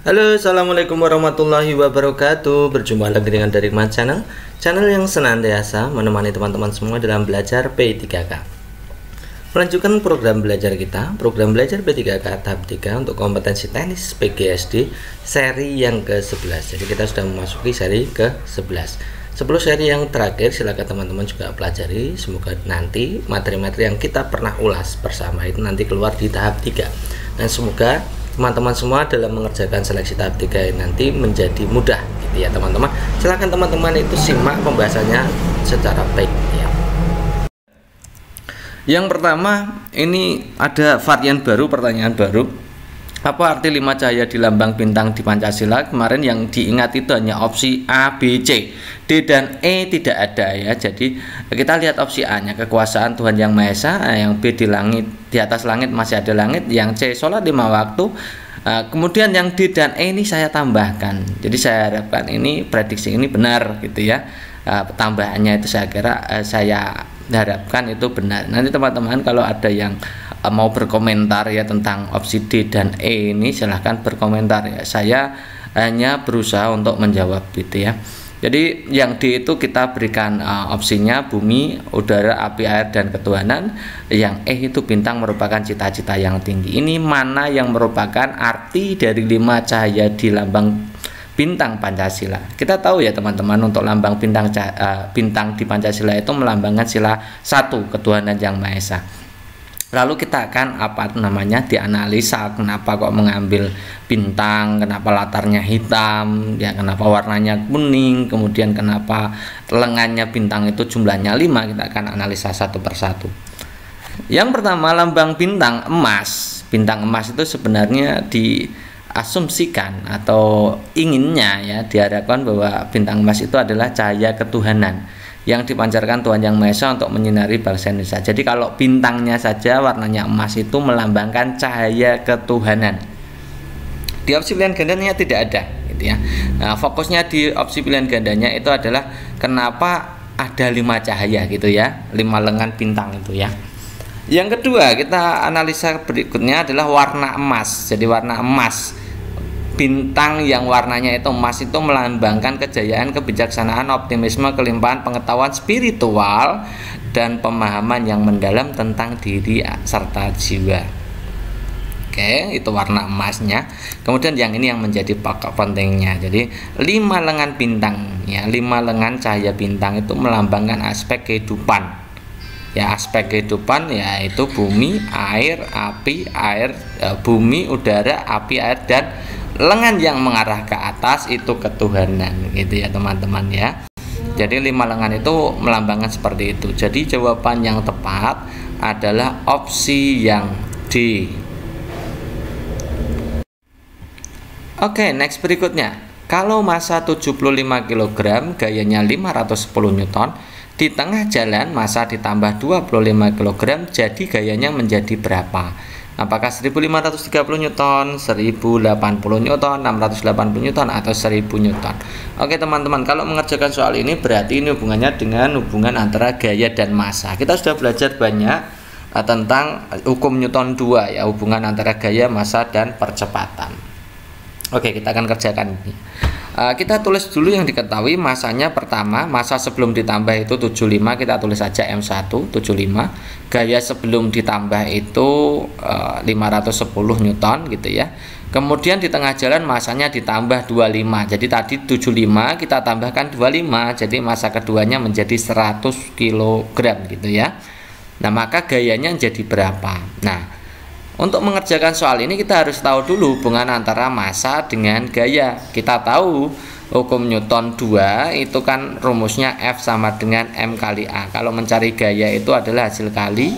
Halo, assalamualaikum warahmatullahi wabarakatuh. Berjumpa lagi dengan Darikman Channel yang senantiasa menemani teman-teman semua dalam belajar P3K. Melanjutkan program belajar kita, program belajar P3K tahap 3 untuk kompetensi teknis PGSD seri yang ke-11. Jadi kita sudah memasuki seri ke-11. 10 seri yang terakhir silakan teman-teman juga pelajari. Semoga nanti materi-materi yang kita pernah ulas bersama itu nanti keluar di tahap 3. Dan semoga teman-teman semua dalam mengerjakan seleksi tahap 3 nanti menjadi mudah gitu ya teman-teman. Silahkan teman-teman itu simak pembahasannya secara baik ya. Yang pertama, ini ada varian baru, pertanyaan baru. Apa arti 5 cahaya di lambang bintang di Pancasila? Kemarin yang diingat itu hanya opsi A, B, C. D dan E tidak ada ya. Jadi kita lihat opsi A-nya, kekuasaan Tuhan Yang Maha Esa. Yang B, di langit, di atas langit masih ada langit. Yang C, sholat 5 waktu. Kemudian yang D dan E ini saya tambahkan. Jadi saya harapkan ini prediksi ini benar gitu ya. Tambahannya itu saya kira saya harapkan itu benar. Nanti teman-teman kalau ada yang mau berkomentar ya tentang opsi D dan E ini, silahkan berkomentar ya. Saya hanya berusaha untuk menjawab gitu ya. Jadi yang D itu kita berikan opsinya bumi, udara, api, air, dan ketuhanan. Yang E itu bintang merupakan cita-cita yang tinggi. Ini mana yang merupakan arti dari 5 cahaya di lambang bintang Pancasila. Kita tahu ya teman-teman, untuk lambang bintang di Pancasila itu melambangkan sila 1, ketuhanan Yang Maha Esa. Lalu kita akan dianalisa kenapa kok mengambil bintang, kenapa latarnya hitam, ya kenapa warnanya kuning, kemudian kenapa lengannya bintang itu jumlahnya 5. Kita akan analisa satu persatu. Yang pertama, lambang bintang emas. Bintang emas itu sebenarnya diasumsikan atau inginnya ya diharapkan bahwa bintang emas itu adalah cahaya ketuhanan yang dipancarkan Tuhan Yang Maha Esa untuk menyinari bangsa Indonesia. Jadi kalau bintangnya saja warnanya emas itu melambangkan cahaya ketuhanan. Di opsi pilihan gandanya tidak ada gitu ya. Nah, fokusnya di opsi pilihan gandanya itu adalah kenapa ada 5 cahaya gitu ya, 5 lengan bintang itu ya. Yang kedua, kita analisa berikutnya adalah warna emas. Jadi warna emas, bintang yang warnanya itu emas itu melambangkan kejayaan, kebijaksanaan, optimisme, kelimpahan pengetahuan spiritual dan pemahaman yang mendalam tentang diri serta jiwa. Oke, itu warna emasnya. Kemudian yang ini yang menjadi pokok pentingnya. Jadi 5 lengan bintang ya, 5 lengan cahaya bintang itu melambangkan aspek kehidupan. Ya, aspek kehidupan yaitu bumi, air, api, bumi, udara, api, air, dan lengan yang mengarah ke atas itu ketuhanan gitu ya teman-teman ya. Jadi 5 lengan itu melambangkan seperti itu. Jadi jawaban yang tepat adalah opsi yang D. Oke, next berikutnya. Kalau massa 75 kg, gayanya 510 Newton, di tengah jalan massa ditambah 25 kg, jadi gayanya menjadi berapa? Apakah 1530 Newton, 1080 Newton, 680 Newton, atau 1000 Newton? Oke teman-teman, kalau mengerjakan soal ini berarti ini hubungannya dengan hubungan antara gaya dan massa. Kita sudah belajar banyak tentang hukum Newton 2 ya, hubungan antara gaya, massa, dan percepatan. Oke, kita akan kerjakan ini. Kita tulis dulu yang diketahui massanya. Pertama, massa sebelum ditambah itu 75, kita tulis saja M1 75. Gaya sebelum ditambah itu 510 Newton gitu ya. Kemudian di tengah jalan massanya ditambah 25. Jadi tadi 75 kita tambahkan 25, jadi massa keduanya menjadi 100 kg gitu ya. Nah, maka gayanya jadi berapa? Nah, untuk mengerjakan soal ini kita harus tahu dulu hubungan antara massa dengan gaya. Kita tahu hukum Newton 2 itu kan rumusnya F sama dengan M kali A. Kalau mencari gaya itu adalah hasil kali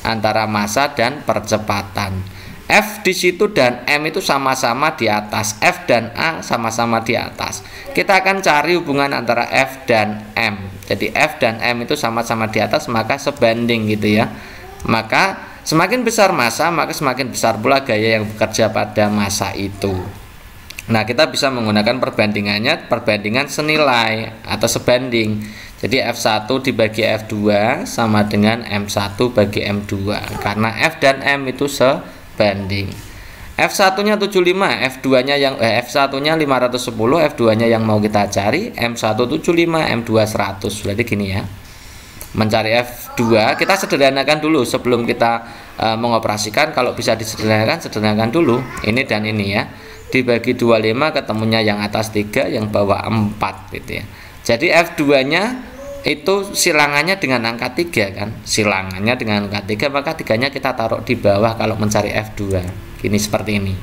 antara massa dan percepatan. F di situ dan M itu sama-sama di atas. F dan A sama-sama di atas. Kita akan cari hubungan antara F dan M. Jadi F dan M itu sama-sama di atas, maka sebanding gitu ya. Maka semakin besar massa, maka semakin besar pula gaya yang bekerja pada massa itu. Nah, kita bisa menggunakan perbandingan senilai atau sebanding. Jadi F1 dibagi F2 sama dengan M1 bagi M2, karena F dan M itu sebanding. F1-nya 75, F2-nya F1-nya 510, F2-nya yang mau kita cari M1 75, M2 100. Berarti gini ya. Mencari F2 kita sederhanakan dulu sebelum kita mengoperasikan. Kalau bisa disederhanakan, sederhanakan dulu ini dan ini ya. Dibagi 25 ketemunya yang atas 3, yang bawah 4 gitu ya. Jadi F2-nya itu silangannya dengan angka 3 kan, silangannya dengan angka 3, maka 3-nya kita taruh di bawah kalau mencari F2. Gini seperti ini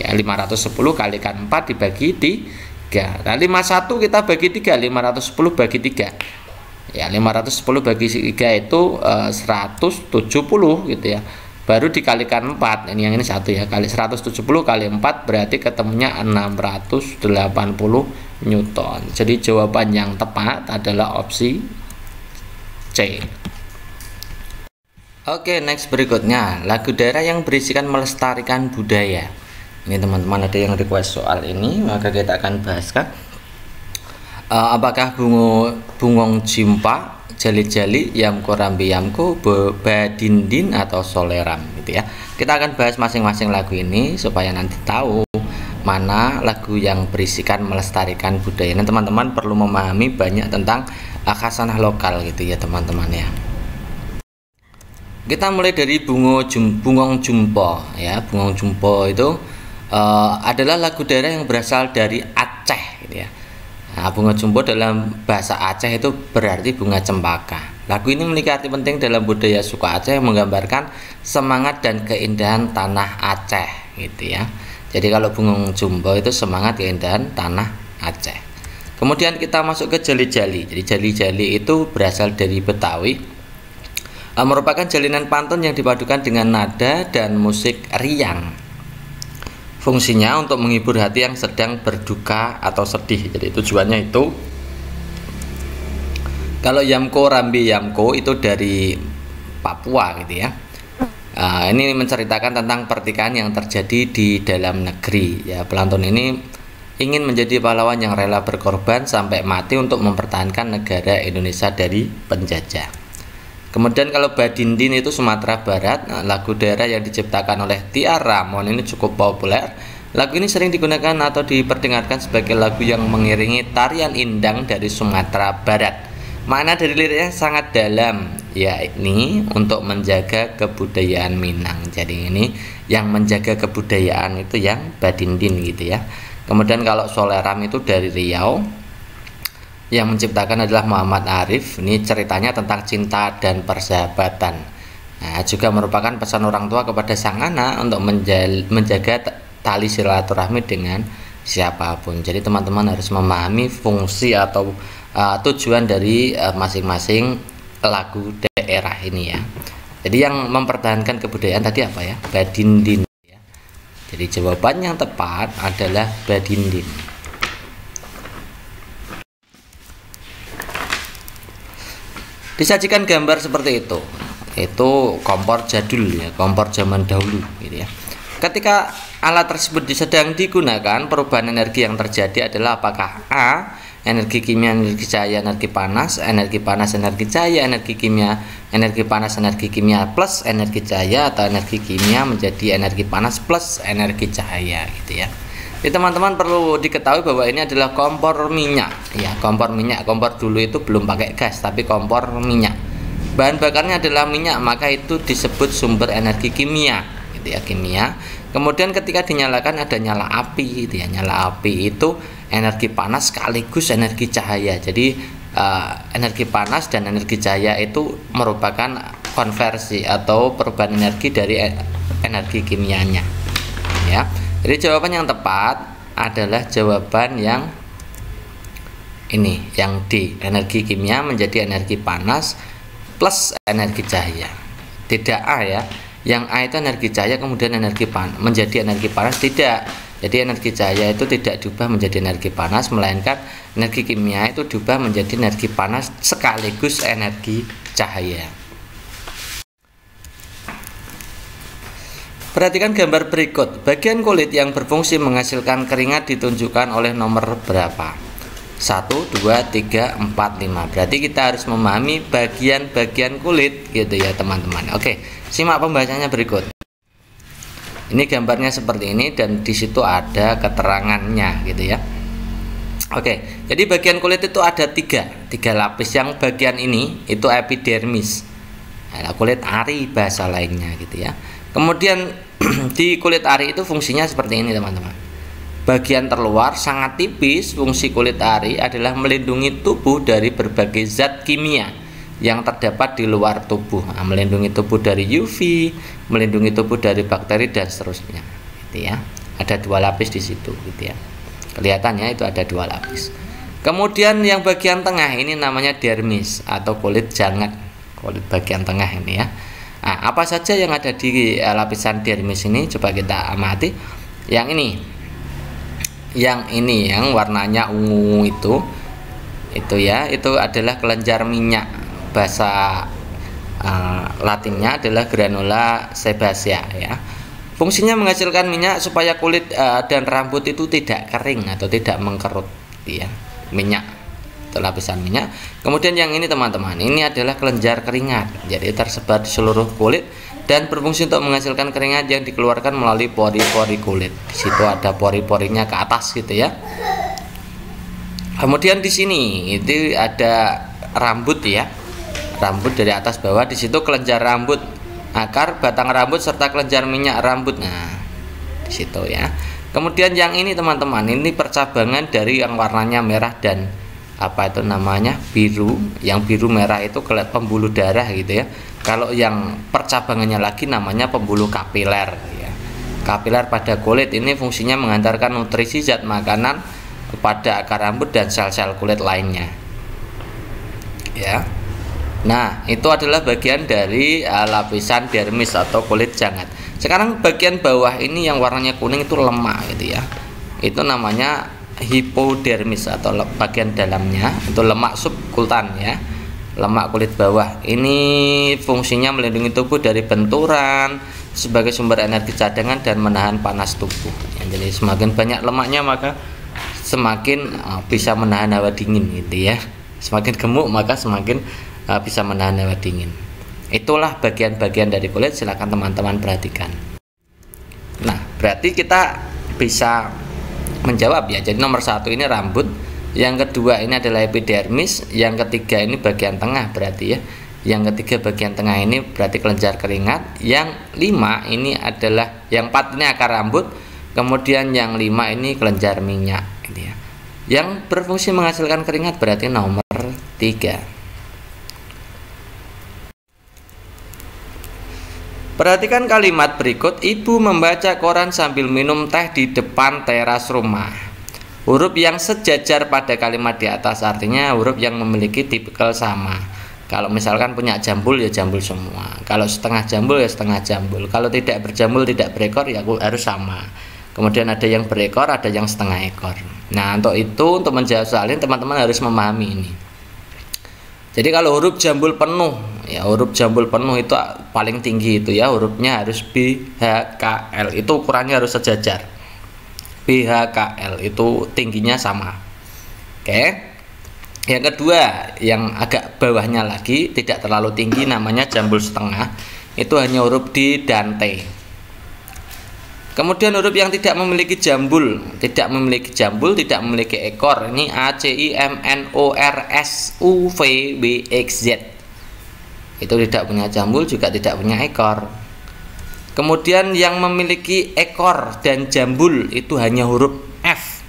ya, 510 kalikan 4 dibagi 3. Nah 51 kita bagi 3, 510 bagi 3 ya, 510 bagi 3 itu 170 gitu ya, baru dikalikan 4. Ini yang ini 1 ya, kali 170 kali 4 berarti ketemunya 680 Newton. Jadi jawaban yang tepat adalah opsi C. Oke, next berikutnya, lagu daerah yang berisikan melestarikan budaya. Ini teman-teman ada yang request soal ini, maka kita akan bahaskan. Apakah bungong jimpa, jali-jali, yamko rambi yamko, badindin, atau soleram gitu ya. Kita akan bahas masing-masing lagu ini supaya nanti tahu mana lagu yang berisikan melestarikan budaya. Nah, teman-teman perlu memahami banyak tentang khasanah lokal gitu ya teman-teman ya. Kita mulai dari Bungong Jumpo ya. Bungong Jumpo itu adalah lagu daerah yang berasal dari Aceh gitu ya. Nah, bunga jumbo dalam bahasa Aceh itu berarti bunga cempaka. Lagu ini memiliki arti penting dalam budaya suku Aceh yang menggambarkan semangat dan keindahan tanah Aceh gitu ya. Jadi kalau bungong jumbo itu semangat keindahan tanah Aceh. Kemudian kita masuk ke jali-jali. Jadi jali-jali itu berasal dari Betawi, merupakan jalinan pantun yang dipadukan dengan nada dan musik riang. Fungsinya untuk menghibur hati yang sedang berduka atau sedih. Jadi tujuannya itu, kalau yamko rambi yamko itu dari Papua gitu ya. Ini menceritakan tentang pertikaian yang terjadi di dalam negeri ya. Pelantun ini ingin menjadi pahlawan yang rela berkorban sampai mati untuk mempertahankan negara Indonesia dari penjajah. Kemudian kalau Badindin itu Sumatera Barat. Nah, lagu daerah yang diciptakan oleh Tiar Ramon ini cukup populer. Lagu ini sering digunakan atau diperdengarkan sebagai lagu yang mengiringi tarian indang dari Sumatera Barat. Makna dari liriknya sangat dalam, yakni untuk menjaga kebudayaan Minang. Jadi ini yang menjaga kebudayaan itu yang Badindin gitu ya. Kemudian kalau Soleram itu dari Riau, yang menciptakan adalah Muhammad Arif. Ini ceritanya tentang cinta dan persahabatan. Nah, juga merupakan pesan orang tua kepada sang anak untuk menjaga tali silaturahmi dengan siapapun. Jadi teman-teman harus memahami fungsi atau tujuan dari masing-masing lagu daerah ini ya. Jadi yang mempertahankan kebudayaan tadi apa ya? Badindin ya. Jadi jawaban yang tepat adalah Badindin. Disajikan gambar seperti itu kompor jadul ya, kompor zaman dahulu gitu ya. Ketika alat tersebut sedang digunakan, perubahan energi yang terjadi adalah apakah A, energi kimia, energi cahaya, energi panas, energi panas, energi cahaya, energi kimia, energi panas, energi kimia plus energi cahaya, atau energi kimia menjadi energi panas plus energi cahaya gitu ya. Jadi teman-teman perlu diketahui bahwa ini adalah kompor minyak ya, kompor minyak. Kompor dulu itu belum pakai gas tapi kompor minyak. Bahan bakarnya adalah minyak, maka itu disebut sumber energi kimia gitu ya, kimia. Kemudian ketika dinyalakan ada nyala api gitu ya. Nyala api itu energi panas sekaligus energi cahaya. Jadi energi panas dan energi cahaya itu merupakan konversi atau perubahan energi dari energi kimianya ya. Jadi jawaban yang tepat adalah jawaban yang ini, yang D, energi kimia menjadi energi panas plus energi cahaya. Tidak A ya. Yang A itu energi cahaya kemudian energi menjadi energi panas, tidak. Jadi energi cahaya itu tidak diubah menjadi energi panas, melainkan energi kimia itu diubah menjadi energi panas sekaligus energi cahaya. Perhatikan gambar berikut. Bagian kulit yang berfungsi menghasilkan keringat ditunjukkan oleh nomor berapa? 1, 2, 3, 4, 5. Berarti kita harus memahami bagian-bagian kulit gitu ya teman-teman. Oke, simak pembahasannya berikut. Ini gambarnya seperti ini dan di situ ada keterangannya gitu ya. Oke, jadi bagian kulit itu ada tiga lapis. Yang bagian ini itu epidermis, nah, kulit ari bahasa lainnya gitu ya. Kemudian di kulit ari itu fungsinya seperti ini teman-teman. Bagian terluar sangat tipis. Fungsi kulit ari adalah melindungi tubuh dari berbagai zat kimia yang terdapat di luar tubuh. Nah, melindungi tubuh dari UV, melindungi tubuh dari bakteri dan seterusnya gitu ya. Ada 2 lapis di situ gitu ya. Kelihatannya itu ada 2 lapis. Kemudian yang bagian tengah ini namanya dermis atau kulit jangat, kulit bagian tengah ini ya. Nah, apa saja yang ada di lapisan dermis ini coba kita amati. Yang ini yang warnanya ungu itu ya, itu adalah kelenjar minyak. Bahasa Latinnya adalah granula sebacea ya. Fungsinya menghasilkan minyak supaya kulit dan rambut itu tidak kering atau tidak mengkerut ya. Minyak itu lapisan minyak. Kemudian yang ini teman-teman, ini adalah kelenjar keringat. Jadi tersebar di seluruh kulit dan berfungsi untuk menghasilkan keringat yang dikeluarkan melalui pori-pori kulit. Di situ ada pori-porinya ke atas gitu ya. Kemudian di sini itu ada rambut ya. Rambut dari atas bawah, di situ kelenjar rambut, akar, batang rambut serta kelenjar minyak rambut. Nah, di situ ya. Kemudian yang ini teman-teman, ini percabangan dari yang warnanya merah dan apa itu namanya biru. Yang biru merah itu pembuluh darah gitu ya. Kalau yang percabangannya lagi namanya pembuluh kapiler ya. Kapiler pada kulit ini fungsinya mengantarkan nutrisi zat makanan kepada akar rambut dan sel-sel kulit lainnya. Ya. Nah, itu adalah bagian dari lapisan dermis atau kulit jangat. Sekarang bagian bawah ini yang warnanya kuning itu lemak gitu ya. Itu namanya hipodermis atau bagian dalamnya itu lemak subkutan ya. Lemak kulit bawah. Ini fungsinya melindungi tubuh dari benturan, sebagai sumber energi cadangan dan menahan panas tubuh. Ya, jadi semakin banyak lemaknya maka semakin bisa menahan hawa dingin gitu ya. Semakin gemuk maka semakin bisa menahan hawa dingin. Itulah bagian-bagian dari kulit. Silakan teman-teman perhatikan. Nah, berarti kita bisa menjawab ya. Jadi nomor 1 ini rambut, yang kedua ini adalah epidermis, yang ketiga ini bagian tengah berarti ya. Yang ketiga bagian tengah ini berarti kelenjar keringat. Yang 5 ini adalah, yang 4 ini akar rambut, kemudian yang 5 ini kelenjar minyak gitu ya. Yang berfungsi menghasilkan keringat berarti nomor 3. Perhatikan kalimat berikut. Ibu membaca koran sambil minum teh di depan teras rumah. Huruf yang sejajar pada kalimat di atas artinya huruf yang memiliki tipikal sama. Kalau misalkan punya jambul ya jambul semua. Kalau setengah jambul ya setengah jambul. Kalau tidak berjambul, tidak berekor ya harus sama. Kemudian ada yang berekor, ada yang setengah ekor. Nah, untuk itu, untuk menjawab soal ini teman-teman harus memahami ini. Jadi kalau huruf jambul penuh, ya huruf jambul penuh itu paling tinggi itu ya, hurufnya harus B, H, K, L. Itu ukurannya harus sejajar. B, H, K, L itu tingginya sama. Oke. Yang kedua, yang agak bawahnya lagi, tidak terlalu tinggi, namanya jambul setengah. Itu hanya huruf D dan T. Kemudian huruf yang tidak memiliki jambul, tidak memiliki ekor. Ini A, C, I, M, N, O, R, S, U, V, W, X, Z. Itu tidak punya jambul, juga tidak punya ekor. Kemudian yang memiliki ekor dan jambul itu hanya huruf F.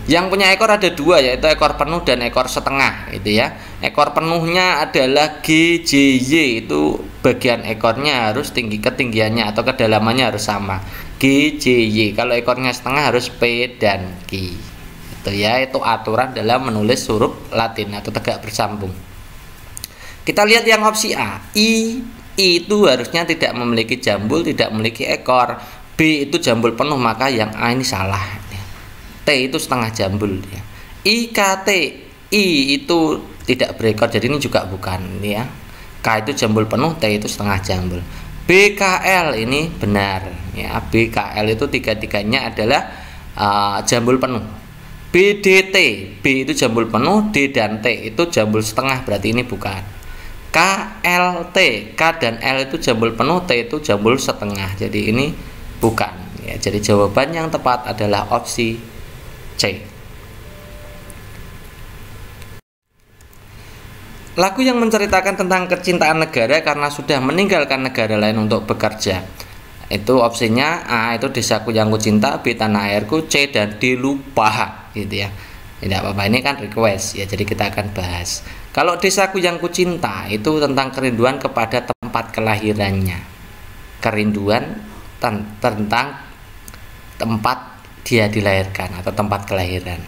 Yang punya ekor ada 2, yaitu ekor penuh dan ekor setengah itu ya. Ekor penuhnya adalah G, J, Y. Itu bagian ekornya harus ketinggiannya atau kedalamannya harus sama, G, J, Y. Kalau ekornya setengah harus P dan Q. Itu ya, itu aturan dalam menulis huruf Latin atau tegak bersambung. Kita lihat yang opsi A. I itu harusnya tidak memiliki jambul, tidak memiliki ekor. B itu jambul penuh, maka yang A ini salah. T itu setengah jambul ya. I, K, T. I itu tidak berekor, jadi ini juga bukan ya. K itu jambul penuh, T itu setengah jambul. B, K, L ini benar ya. B, K, L itu tiga-tiganya adalah jambul penuh. B, D, T. B itu jambul penuh, D dan T itu jambul setengah, berarti ini bukan. KLT, K dan L itu jambul penuh, T itu jambul setengah. Jadi ini bukan ya. Jadi jawaban yang tepat adalah opsi C. Lagu yang menceritakan tentang kecintaan negara karena sudah meninggalkan negara lain untuk bekerja. Itu opsinya A itu Desaku Yang Kucinta, B Tanah Airku, C dan D Lupa gitu ya. Tidak apa-apa, ini kan request ya, jadi kita akan bahas. Kalau Desaku Yang Kucinta itu tentang kerinduan kepada tempat kelahirannya. Kerinduan tentang tempat dia dilahirkan atau tempat kelahiran.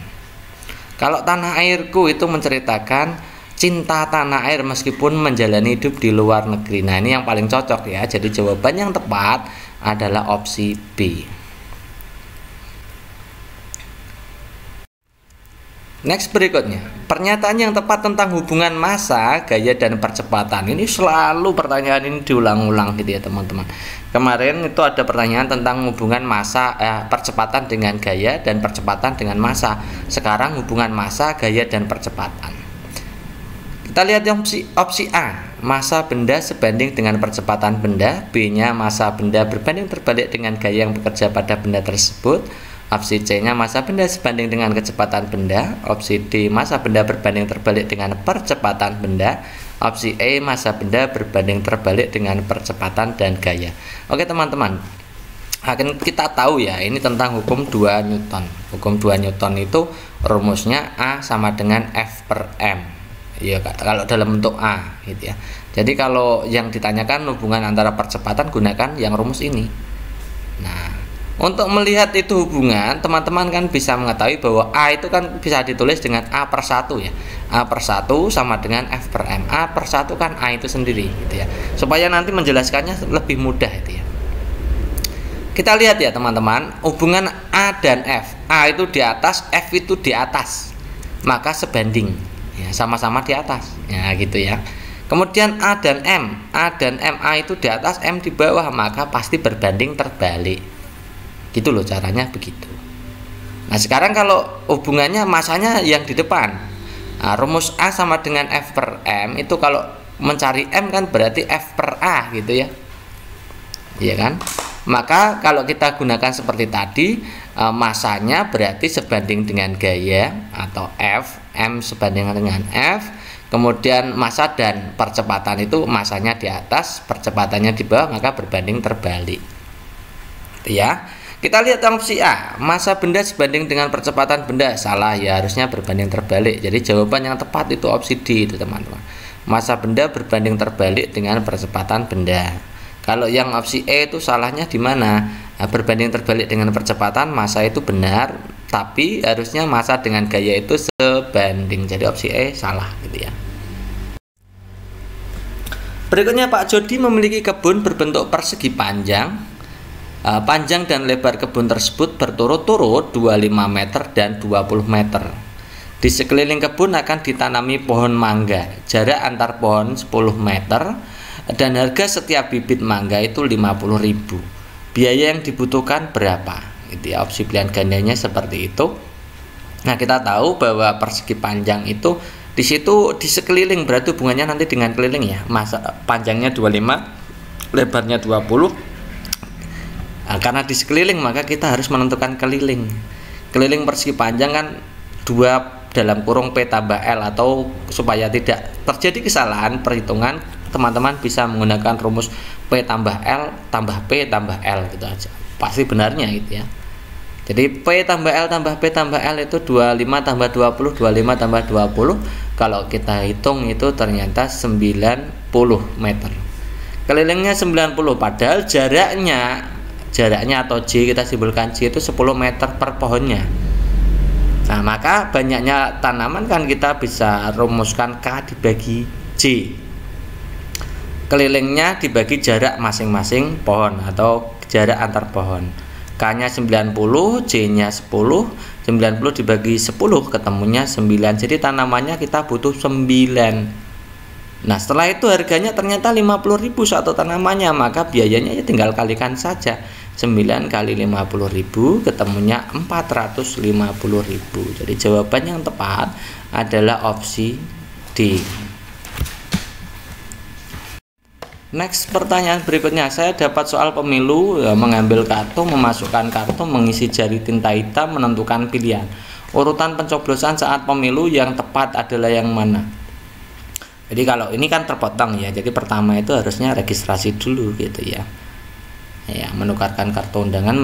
Kalau Tanah Airku itu menceritakan cinta tanah air meskipun menjalani hidup di luar negeri. Nah, ini yang paling cocok ya. Jadi jawaban yang tepat adalah opsi B. Next berikutnya, pernyataan yang tepat tentang hubungan massa, gaya dan percepatan. Ini selalu pertanyaan ini diulang-ulang gitu ya teman-teman. Kemarin itu ada pertanyaan tentang hubungan massa, percepatan dengan gaya dan percepatan dengan massa. Sekarang hubungan massa, gaya dan percepatan. Kita lihat opsi A, massa benda sebanding dengan percepatan benda. B-nya massa benda berbanding terbalik dengan gaya yang bekerja pada benda tersebut. Opsi C-nya massa benda sebanding dengan kecepatan benda. Opsi D, massa benda berbanding terbalik dengan percepatan benda. Opsi E, massa benda berbanding terbalik dengan percepatan dan gaya. Oke teman-teman, akan kita tahu ya, ini tentang hukum 2 Newton. Hukum 2 Newton itu rumusnya A sama dengan F per M. Ya, kalau dalam bentuk A gitu ya. Jadi kalau yang ditanyakan hubungan antara percepatan, gunakan yang rumus ini. Nah, untuk melihat itu hubungan, teman-teman kan bisa mengetahui bahwa A itu kan bisa ditulis dengan A per 1 ya. A per 1 sama dengan F per M. A per 1 kan A itu sendiri gitu ya. Supaya nanti menjelaskannya lebih mudah itu ya. Kita lihat ya teman-teman, hubungan A dan F. A itu di atas, F itu di atas. Maka sebanding. Ya, sama-sama di atas ya gitu ya. Kemudian A dan M, A itu di atas, M di bawah, maka pasti berbanding terbalik gitu loh, caranya begitu. Nah sekarang kalau hubungannya masanya yang di depan, nah, rumus A sama dengan F per M itu kalau mencari M kan berarti F per A gitu ya, iya kan. Maka kalau kita gunakan seperti tadi, masanya berarti sebanding dengan gaya atau F, M sebanding dengan F. Kemudian massa dan percepatan itu masanya di atas, percepatannya di bawah, maka berbanding terbalik. Ya, kita lihat opsi A, massa benda sebanding dengan percepatan benda. Salah ya, harusnya berbanding terbalik. Jadi jawaban yang tepat itu opsi D itu teman-teman. Massa benda berbanding terbalik dengan percepatan benda. Kalau yang opsi E itu salahnya di mana? Nah, berbanding terbalik dengan percepatan, massa itu benar, tapi harusnya massa dengan gaya itu sebanding. Jadi opsi E salah gitu ya. Berikutnya Pak Jody memiliki kebun berbentuk persegi panjang. Panjang dan lebar kebun tersebut berturut-turut 25 meter dan 20 meter. Di sekeliling kebun akan ditanami pohon mangga. Jarak antar pohon 10 meter. Dan harga setiap bibit mangga itu 50.000. Biaya yang dibutuhkan berapa? Itu ya, opsi pilihan gandanya seperti itu. Nah, kita tahu bahwa persegi panjang itu di situ di sekeliling, berarti hubungannya nanti dengan keliling ya. Masa panjangnya 25, lebarnya 20. Nah, karena di sekeliling maka kita harus menentukan keliling. Keliling persegi panjang kan 2 dalam kurung P tambah L, atau supaya tidak terjadi kesalahan perhitungan, teman-teman bisa menggunakan rumus P tambah L tambah P tambah L gitu aja. Pasti benarnya gitu ya. Jadi P tambah L tambah P tambah L itu 25 tambah 20, 25 tambah 20. Kalau kita hitung itu ternyata 90 meter. Kelilingnya 90, padahal jaraknya atau J, kita simbolkan J itu 10 meter per pohonnya. Nah, maka banyaknya tanaman kan kita bisa rumuskan K dibagi J. Kelilingnya dibagi jarak masing-masing pohon atau jarak antar pohon. K-nya 90, J-nya 10. 90 dibagi 10 ketemunya 9. Jadi tanamannya kita butuh 9. Nah, setelah itu harganya ternyata 50.000 satu tanamannya, maka biayanya ya tinggal kalikan saja. 9 kali 50.000 ketemunya 450.000. Jadi jawaban yang tepat adalah opsi D. Next, pertanyaan berikutnya, saya dapat soal pemilu, mengambil kartu, memasukkan kartu, mengisi jari tinta hitam, menentukan pilihan. Urutan pencoblosan saat pemilu yang tepat adalah yang mana? Jadi kalau ini kan terpotong ya. Jadi pertama itu harusnya registrasi dulu gitu ya. Ya, menukarkan kartu undangan,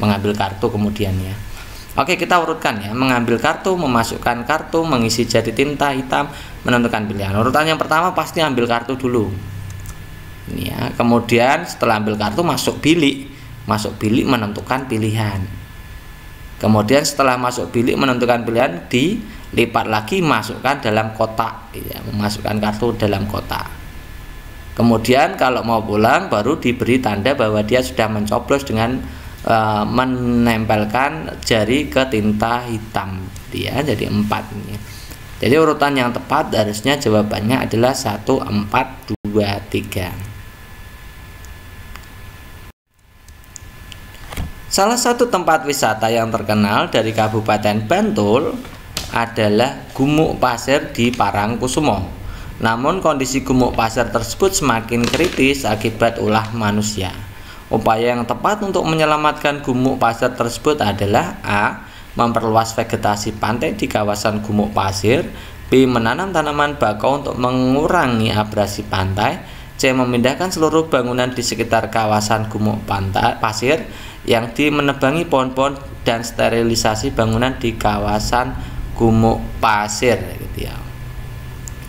mengambil kartu kemudian ya. Oke, kita urutkan ya. Mengambil kartu, memasukkan kartu, mengisi jari tinta hitam, menentukan pilihan. Urutan yang pertama pasti ambil kartu dulu. Ini ya. Kemudian setelah ambil kartu masuk bilik. Masuk bilik menentukan pilihan. Kemudian setelah masuk bilik menentukan pilihan, dilipat lagi masukkan dalam kotak ya, memasukkan kartu dalam kotak. Kemudian kalau mau pulang baru diberi tanda bahwa dia sudah mencoblos dengan menempelkan jari ke tinta hitam dia. Jadi 4 ini. Jadi urutan yang tepat harusnya jawabannya adalah 1, 4, 2, 3. Salah satu tempat wisata yang terkenal dari Kabupaten Bantul adalah Gumuk Pasir di Parangkusumo. Namun kondisi gumuk pasir tersebut semakin kritis akibat ulah manusia. Upaya yang tepat untuk menyelamatkan gumuk pasir tersebut adalah A. Memperluas vegetasi pantai di kawasan gumuk pasir. B. Menanam tanaman bakau untuk mengurangi abrasi pantai. C. Memindahkan seluruh bangunan di sekitar kawasan gumuk pantai pasir yang menebangi pohon-pohon dan sterilisasi bangunan di kawasan gumuk pasir gitu ya.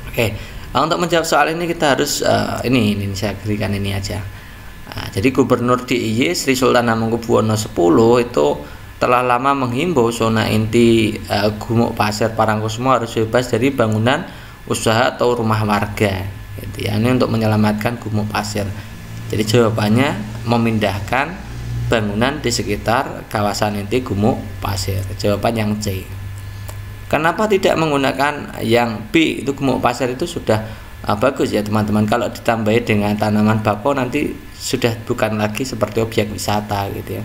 Oke, untuk menjawab soal ini kita harus ini saya berikan ini aja. Nah, jadi Gubernur DIY Sri Sultan Hamengkubuwono X itu telah lama menghimbau zona inti Gumuk Pasir Parangkusumo harus bebas dari bangunan usaha atau rumah warga gitu ya. Ini untuk menyelamatkan gumuk pasir. Jadi jawabannya memindahkan bangunan di sekitar kawasan inti gumuk pasir. Jawaban yang C. Kenapa tidak menggunakan yang B? Itu gumuk pasir itu sudah bagus ya teman-teman. Kalau ditambahi dengan tanaman bakau nanti sudah bukan lagi seperti objek wisata gitu ya.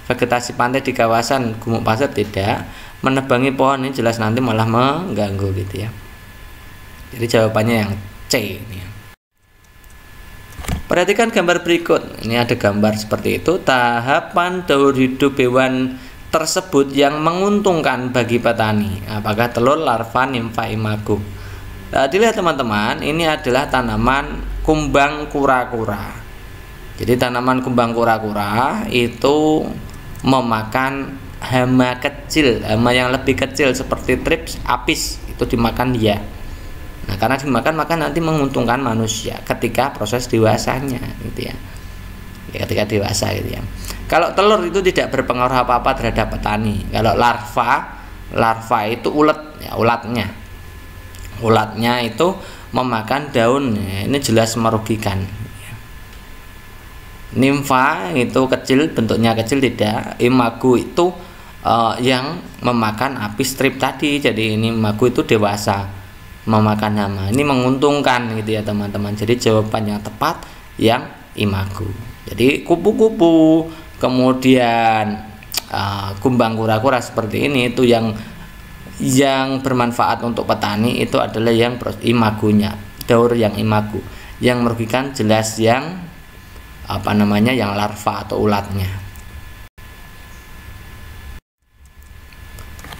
Vegetasi pantai di kawasan gumuk pasir tidak, menebangi pohon ini jelas nanti malah mengganggu gitu ya. Jadi jawabannya yang C ini ya. Perhatikan gambar berikut. Ini ada gambar seperti itu. Tahapan daur hidup hewan tersebut yang menguntungkan bagi petani. Apakah telur, larva, nimfa, imago? Nah, dilihat teman-teman, ini adalah tanaman kumbang kura-kura. Jadi tanaman kumbang kura-kura itu memakan hama kecil, hama yang lebih kecil seperti trips, apis itu dimakan dia. Nah, karena dimakan maka nanti menguntungkan manusia ketika proses dewasanya gitu ya. Ketika dewasa gitu ya. Kalau telur itu tidak berpengaruh apa-apa terhadap petani. Kalau larva itu ulet ya, ulatnya itu memakan daun ya, ini jelas merugikan. Nimfa itu kecil, bentuknya kecil tidak. Imago itu yang memakan apis strip tadi. Jadi ini imago itu dewasa memakan hama. Ini menguntungkan gitu ya teman-teman. Jadi jawaban yang tepat yang imago. Jadi kupu-kupu, kemudian kumbang kura-kura seperti ini itu yang bermanfaat untuk petani itu adalah yang imagonya, daur yang imago. Yang merugikan jelas yang yang larva atau ulatnya.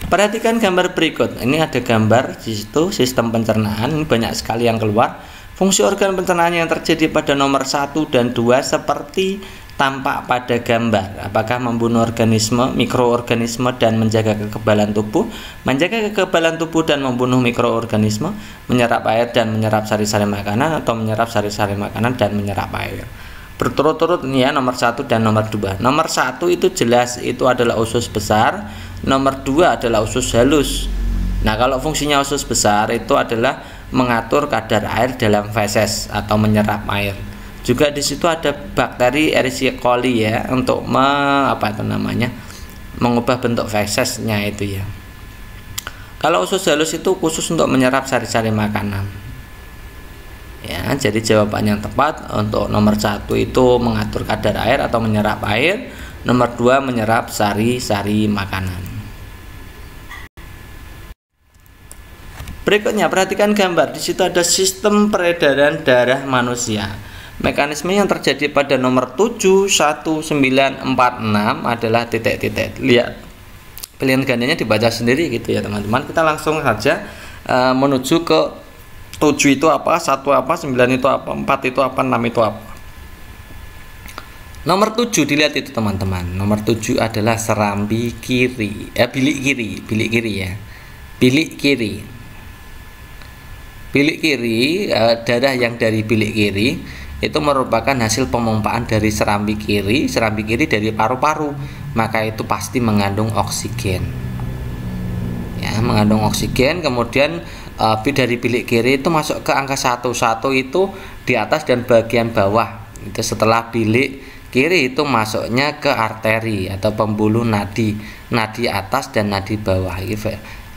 Perhatikan gambar berikut. Ini ada gambar di situ sistem pencernaan. Ini banyak sekali yang keluar. Fungsi organ pencernaan yang terjadi pada nomor 1 dan 2 seperti tampak pada gambar. Apakah membunuh organisme, mikroorganisme dan menjaga kekebalan tubuh, menjaga kekebalan tubuh dan membunuh mikroorganisme, menyerap air dan menyerap sari-sari makanan, atau menyerap sari-sari makanan dan menyerap air. Berturut-turut ini ya, nomor 1 dan nomor 2. Nomor 1 itu jelas itu adalah usus besar, nomor 2 adalah usus halus. Nah, kalau fungsinya usus besar itu adalah mengatur kadar air dalam feses atau menyerap air. Juga di situ ada bakteri Escherichia coli ya untuk mengubah bentuk fesesnya itu ya. Kalau usus halus itu khusus untuk menyerap sari-sari makanan. Ya, jadi jawaban yang tepat untuk nomor 1 itu mengatur kadar air atau menyerap air, nomor 2 menyerap sari-sari makanan. Berikutnya perhatikan gambar. Di situ ada sistem peredaran darah manusia. Mekanisme yang terjadi pada nomor 71946 adalah titik-titik. Lihat, pilihan gandanya dibaca sendiri gitu ya teman-teman. Kita langsung saja menuju ke 7 itu apa, 1 apa, 9 itu apa, 4 itu apa, 6 itu apa. Nomor 7 dilihat itu teman-teman. Nomor 7 adalah serambi kiri. Bilik kiri ya. Bilik kiri. Bilik kiri, darah yang dari bilik kiri itu merupakan hasil pemompaan dari serambi kiri dari paru-paru, maka itu pasti mengandung oksigen ya, mengandung oksigen. Kemudian dari bilik kiri itu masuk ke angka 1 itu di atas dan bagian bawah. Itu setelah bilik kiri itu masuknya ke arteri atau pembuluh nadi atas dan nadi bawah.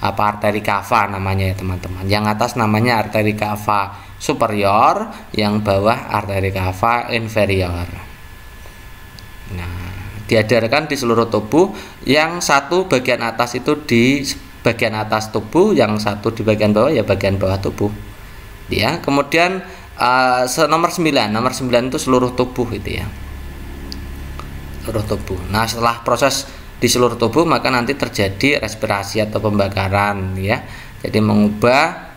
Arteri kava namanya ya teman-teman. Yang atas namanya arteri kava superior, yang bawah arteri kava inferior. Nah, diedarkan di seluruh tubuh. Yang satu bagian atas itu di bagian atas tubuh, yang satu di bagian bawah ya bagian bawah tubuh. Ya, kemudian nomor 9 itu seluruh tubuh itu ya. Seluruh tubuh. Nah, setelah proses di seluruh tubuh maka nanti terjadi respirasi atau pembakaran ya. Jadi mengubah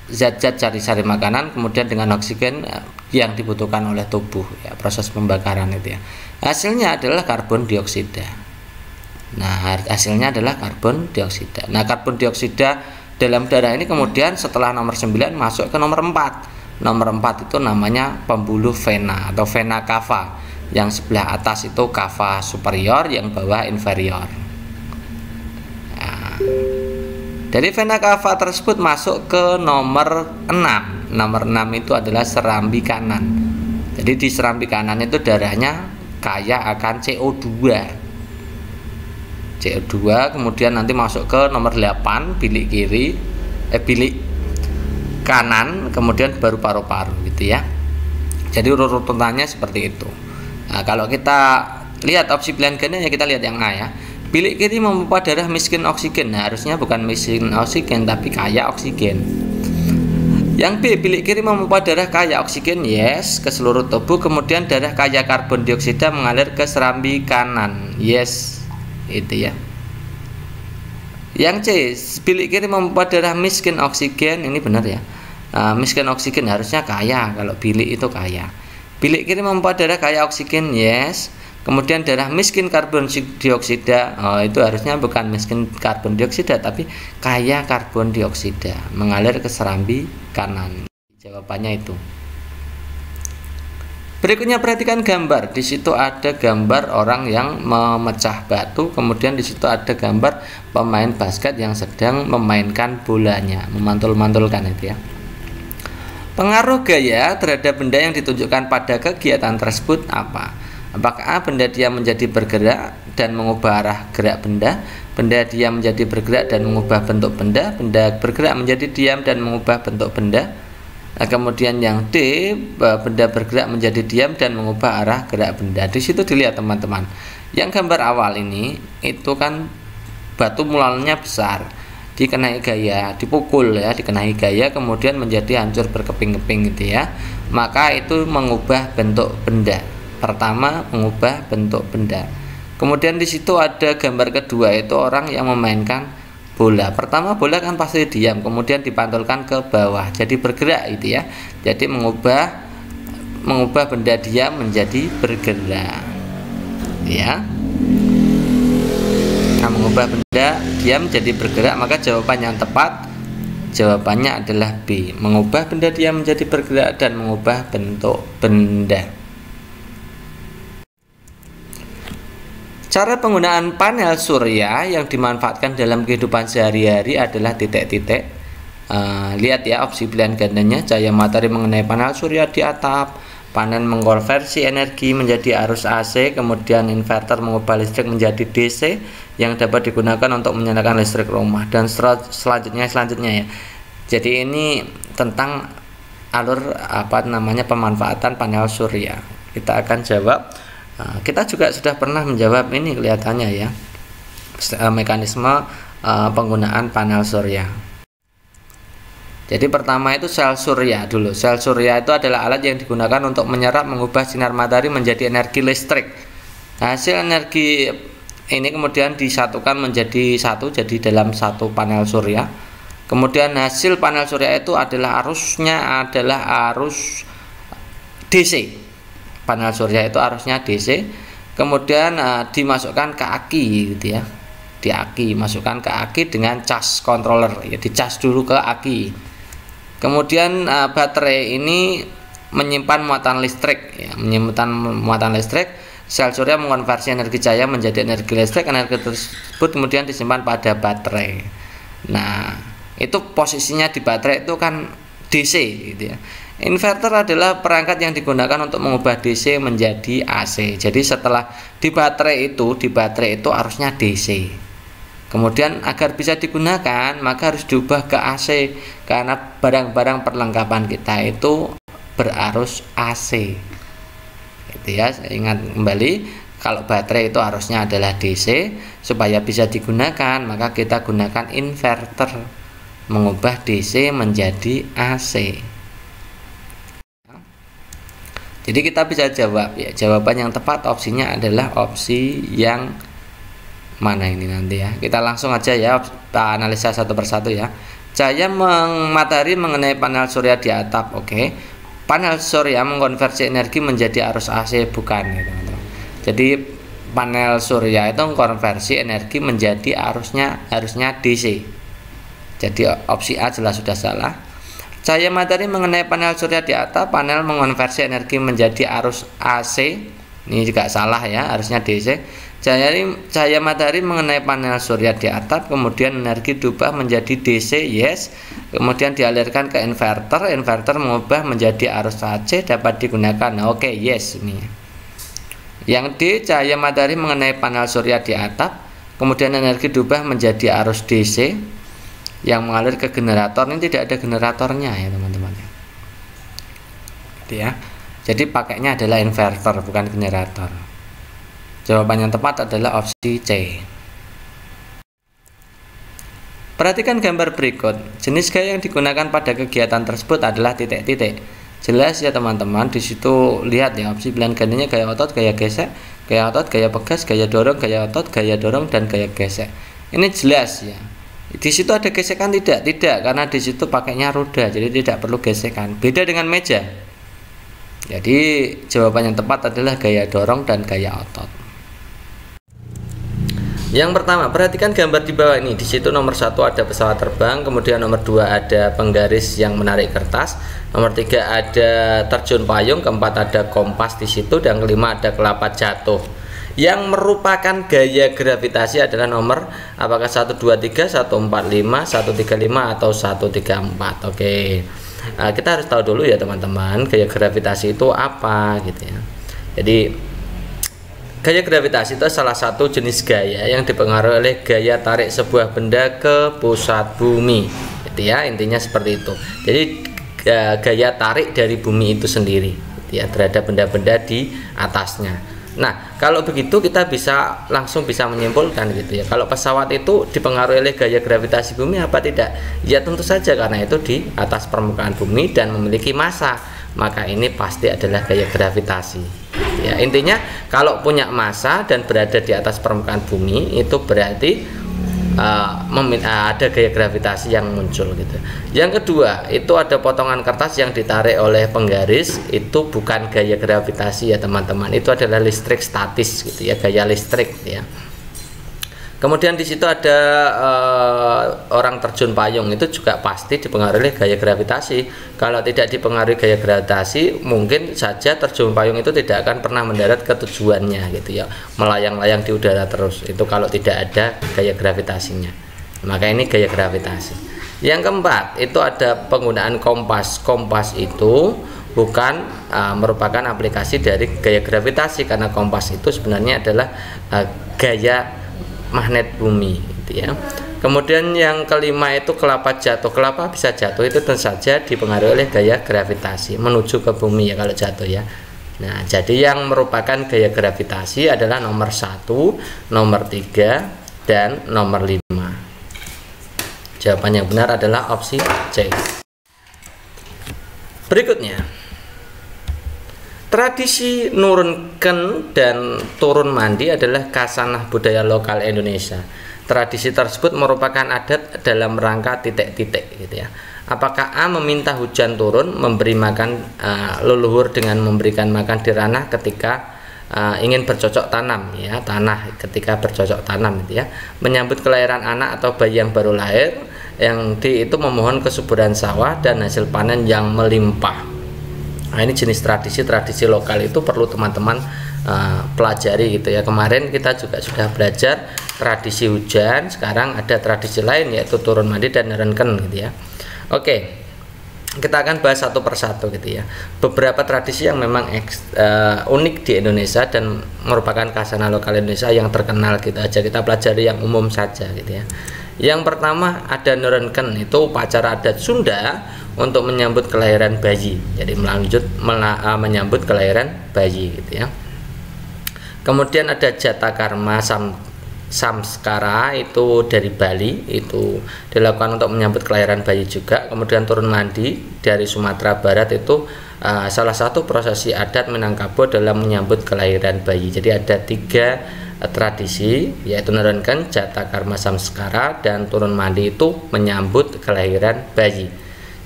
zat-zat sari makanan kemudian dengan oksigen yang dibutuhkan oleh tubuh ya, proses pembakaran itu ya. Hasilnya adalah karbon dioksida. Nah, hasilnya adalah karbon dioksida. Nah, karbon dioksida dalam darah ini kemudian setelah nomor 9 masuk ke nomor 4. Nomor 4 itu namanya pembuluh vena atau vena cava. Yang sebelah atas itu cava superior, yang bawah inferior. Nah, dari vena cava tersebut masuk ke nomor 6. Nomor 6 itu adalah serambi kanan. Jadi di serambi kanan itu darahnya kaya akan CO2. Kemudian nanti masuk ke nomor 8 bilik kiri, bilik kanan, kemudian baru paru-paru gitu ya. Jadi urutannya seperti itu. Nah, kalau kita lihat opsi pilihan gandanya, kita lihat yang A ya. Bilik kiri memompa darah miskin oksigen. Nah, harusnya bukan miskin oksigen tapi kaya oksigen. Yang B, bilik kiri memompa darah kaya oksigen, yes, ke seluruh tubuh. Kemudian darah kaya karbon dioksida mengalir ke serambi kanan, yes, itu ya. Yang C, bilik kiri memompa darah miskin oksigen, ini benar ya. Miskin oksigen harusnya kaya, kalau bilik itu kaya. Bilik kiri memompa darah kaya oksigen, yes. Kemudian darah miskin karbon dioksida, itu harusnya bukan miskin karbon dioksida tapi kaya karbon dioksida, mengalir ke serambi kanan. Jawabannya itu. Berikutnya perhatikan gambar. Di situ ada gambar orang yang memecah batu, kemudian di situ ada gambar pemain basket yang sedang memainkan bolanya, memantul-mantulkan itu ya. Pengaruh gaya terhadap benda yang ditunjukkan pada kegiatan tersebut apa? Apakah A, benda diam menjadi bergerak dan mengubah arah gerak benda? Benda diam menjadi bergerak dan mengubah bentuk benda? Benda bergerak menjadi diam dan mengubah bentuk benda? Nah, kemudian yang D, benda bergerak menjadi diam dan mengubah arah gerak benda. Di situ dilihat teman-teman. Yang gambar awal ini itu kan batu mulanya besar, dikenai gaya, dipukul ya, dikenai gaya kemudian menjadi hancur berkeping-keping gitu ya. Maka itu mengubah bentuk benda. Pertama mengubah bentuk benda. Kemudian di situ ada gambar kedua, itu orang yang memainkan bola. Pertama bola kan pasti diam, kemudian dipantulkan ke bawah jadi bergerak itu ya. Jadi mengubah benda diam menjadi bergerak ya. Nah, mengubah benda diam jadi bergerak, maka jawaban yang tepat jawabannya adalah B, mengubah benda diam menjadi bergerak dan mengubah bentuk benda. Cara penggunaan panel surya yang dimanfaatkan dalam kehidupan sehari-hari adalah titik-titik. Lihat ya opsi pilihan gandanya, cahaya matahari mengenai panel surya di atap, panel mengkonversi energi menjadi arus AC, kemudian inverter mengubah listrik menjadi DC yang dapat digunakan untuk menyalakan listrik rumah, dan selanjutnya ya. Jadi ini tentang alur pemanfaatan panel surya. Kita akan jawab. Kita juga sudah pernah menjawab ini kelihatannya ya, mekanisme penggunaan panel surya. Jadi pertama itu sel surya dulu. Sel surya itu adalah alat yang digunakan untuk menyerap mengubah sinar matahari menjadi energi listrik. Hasil energi ini kemudian disatukan menjadi satu, jadi dalam satu panel surya. Kemudian hasil panel surya itu adalah arusnya adalah arus DC. Panel surya itu arusnya DC. Kemudian dimasukkan ke aki gitu ya. Di aki, masukkan ke aki dengan cas controller ya, dicas dulu ke aki. Kemudian baterai ini menyimpan muatan listrik ya, menyimpan muatan listrik. Sel surya mengonversi energi cahaya menjadi energi listrik. Energi tersebut kemudian disimpan pada baterai. Nah, itu posisinya di baterai itu kan DC gitu ya. Inverter adalah perangkat yang digunakan untuk mengubah DC menjadi AC. Jadi setelah di baterai itu arusnya DC. Kemudian agar bisa digunakan maka harus diubah ke AC karena barang-barang perlengkapan kita itu berarus AC. Itu ya, saya ingat kembali kalau baterai itu arusnya adalah DC, supaya bisa digunakan maka kita gunakan inverter mengubah DC menjadi AC. Jadi kita bisa jawab ya, jawaban yang tepat opsinya adalah opsi yang mana ini nanti ya. Kita langsung aja ya analisa satu persatu ya. Cahaya matahari mengenai panel surya di atap. Oke. Panel surya mengkonversi energi menjadi arus AC, bukan ya teman-teman. Jadi panel surya itu mengkonversi energi menjadi harusnya DC. Jadi opsi A jelas sudah salah. Cahaya matahari mengenai panel surya di atap, panel mengonversi energi menjadi arus AC. Ini juga salah ya, harusnya DC. Cahaya matahari mengenai panel surya di atap, kemudian energi diubah menjadi DC, yes. Kemudian dialirkan ke inverter, inverter mengubah menjadi arus AC, dapat digunakan. Oke, yes ini. Yang D, cahaya matahari mengenai panel surya di atap, kemudian energi diubah menjadi arus DC yang mengalir ke generator. Ini tidak ada generatornya ya teman-teman. Gitu ya. Jadi pakainya adalah inverter, bukan generator. Jawaban yang tepat adalah opsi C. Perhatikan gambar berikut. Jenis gaya yang digunakan pada kegiatan tersebut adalah titik-titik. Jelas ya teman-teman. Di situ lihat ya, opsi pilihan gayanya gaya otot, gaya gesek, gaya otot, gaya pegas, gaya dorong, gaya otot, gaya dorong, dan gaya gesek. Ini jelas ya. Di situ ada gesekan tidak? Tidak, karena di situ pakainya roda, jadi tidak perlu gesekan. Beda dengan meja. Jadi jawaban yang tepat adalah gaya dorong dan gaya otot. Yang pertama, perhatikan gambar di bawah ini. Di situ nomor 1 ada pesawat terbang, kemudian nomor 2 ada penggaris yang menarik kertas, nomor 3 ada terjun payung, keempat ada kompas di situ, dan kelima ada kelapa jatuh. Yang merupakan gaya gravitasi adalah nomor apakah 123, 145, 135 atau 134. Oke. Kita harus tahu dulu ya teman-teman, gaya gravitasi itu apa gitu ya. Jadi gaya gravitasi itu salah satu jenis gaya yang dipengaruhi oleh gaya tarik sebuah benda ke pusat bumi gitu ya, intinya seperti itu. Jadi gaya tarik dari bumi itu sendiri gitu ya, terhadap benda-benda di atasnya. Nah, kalau begitu kita langsung bisa menyimpulkan gitu ya, kalau pesawat itu dipengaruhi oleh gaya gravitasi bumi apa tidak? Ya tentu saja, karena itu di atas permukaan bumi dan memiliki massa, maka ini pasti adalah gaya gravitasi. Ya, intinya kalau punya massa dan berada di atas permukaan bumi itu berarti ada gaya gravitasi yang muncul gitu. Yang kedua, itu ada potongan kertas yang ditarik oleh penggaris, itu bukan gaya gravitasi ya teman-teman, itu adalah listrik statis gitu ya, gaya listrik ya. Kemudian di situ ada orang terjun payung, itu juga pasti dipengaruhi oleh gaya gravitasi. Kalau tidak dipengaruhi gaya gravitasi, mungkin saja terjun payung itu tidak akan pernah mendarat ke tujuannya gitu ya, melayang-layang di udara terus. Itu kalau tidak ada gaya gravitasinya. Maka ini gaya gravitasi. Yang keempat, itu ada penggunaan kompas. Kompas itu bukan merupakan aplikasi dari gaya gravitasi, karena kompas itu sebenarnya adalah gaya magnet bumi gitu ya. Kemudian yang kelima itu kelapa jatuh. Kelapa bisa jatuh itu tentu saja dipengaruhi oleh gaya gravitasi menuju ke bumi ya kalau jatuh ya. Nah, jadi yang merupakan gaya gravitasi adalah nomor 1, nomor 3, dan nomor 5. Jawaban yang benar adalah opsi C. Berikutnya, tradisi nurunken dan turun mandi adalah khasanah budaya lokal Indonesia. Tradisi tersebut merupakan adat dalam rangka titik-titik gitu ya. Apakah A meminta hujan turun, memberi makan leluhur dengan memberikan makan di ranah ketika ingin bercocok tanam ya, tanah ketika bercocok tanam gitu ya, menyambut kelahiran anak atau bayi yang baru lahir, yang D itu memohon kesuburan sawah dan hasil panen yang melimpah. Nah, ini jenis tradisi lokal itu perlu teman-teman pelajari gitu ya. Kemarin kita juga sudah belajar tradisi hujan, sekarang ada tradisi lain yaitu turun mandi dan nurunken gitu ya. Oke, kita akan bahas satu persatu gitu ya. Beberapa tradisi yang memang unik di Indonesia dan merupakan khasanah lokal Indonesia yang terkenal gitu aja. Kita pelajari yang umum saja gitu ya. Yang pertama ada nurunken, itu upacara adat Sunda untuk menyambut kelahiran bayi. Jadi menyambut kelahiran bayi gitu ya. Kemudian ada Jatakarma Samskara, itu dari Bali, itu dilakukan untuk menyambut kelahiran bayi juga. Kemudian turun mandi dari Sumatera Barat, itu salah satu prosesi adat Minangkabau dalam menyambut kelahiran bayi. Jadi ada 3 tradisi, yaitu nurunken, Jatakarma Samskara, dan turun mandi itu menyambut kelahiran bayi.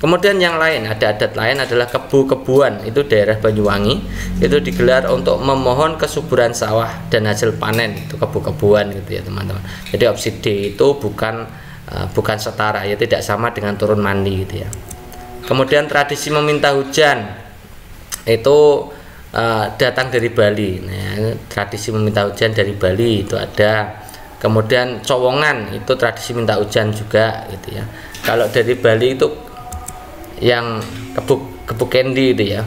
Kemudian yang lain, ada adat lain adalah kebu-kebuan, itu daerah Banyuwangi, itu digelar untuk memohon kesuburan sawah dan hasil panen, itu kebu-kebuan gitu ya teman-teman. Jadi opsi D itu bukan setara ya, tidak sama dengan turun mandi gitu ya. Kemudian tradisi meminta hujan itu datang dari Bali. Nah, tradisi meminta hujan dari Bali itu ada. Kemudian cowongan, itu tradisi minta hujan juga gitu ya. Kalau dari Bali itu yang kebu kendi itu ya.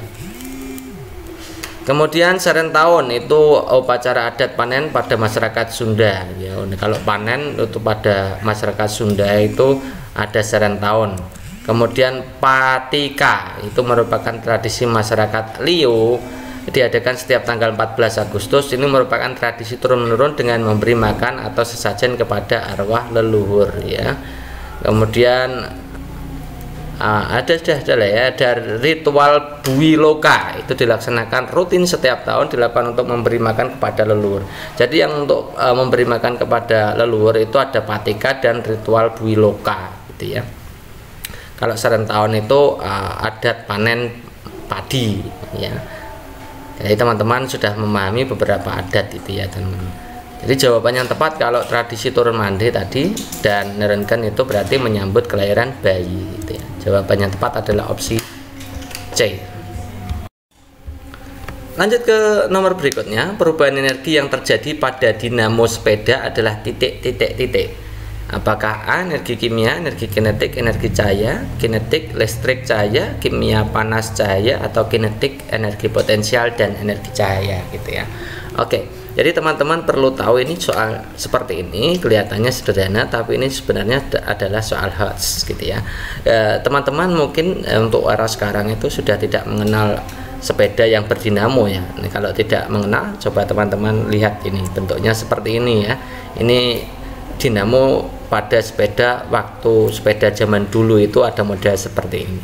Kemudian Serentahun, itu upacara adat panen pada masyarakat Sunda ya. Kalau panen itu pada masyarakat Sunda itu ada Serentahun. Kemudian Patika, itu merupakan tradisi masyarakat Liu, diadakan setiap tanggal 14 Agustus. Ini merupakan tradisi turun-menurun dengan memberi makan atau sesajen kepada arwah leluhur ya. Kemudian ada ritual Bui Loka, itu dilaksanakan rutin setiap tahun, dilakukan untuk memberi makan kepada leluhur. Jadi yang untuk memberi makan kepada leluhur itu ada Patika dan ritual Bui Loka gitu ya. Kalau Serentahun itu adat panen padi ya. Jadi teman-teman sudah memahami beberapa adat itu ya teman-teman. Jadi jawaban yang tepat kalau tradisi turun mandi tadi dan nurunken itu berarti menyambut kelahiran bayi gitu ya. Jawaban yang tepat adalah opsi C. Lanjut ke nomor berikutnya, perubahan energi yang terjadi pada dinamo sepeda adalah titik. Apakah A energi kimia, energi kinetik, energi cahaya, kinetik listrik cahaya, kimia panas cahaya, atau kinetik energi potensial dan energi cahaya gitu ya. Oke, jadi teman-teman perlu tahu ini soal seperti ini kelihatannya sederhana, tapi ini sebenarnya adalah soal Hertz gitu ya. Teman-teman mungkin untuk era sekarang itu sudah tidak mengenal sepeda yang berdinamo ya. Nah, kalau tidak mengenal, coba teman-teman lihat ini bentuknya seperti ini ya. Ini dinamo pada sepeda waktu sepeda zaman dulu itu ada model seperti ini.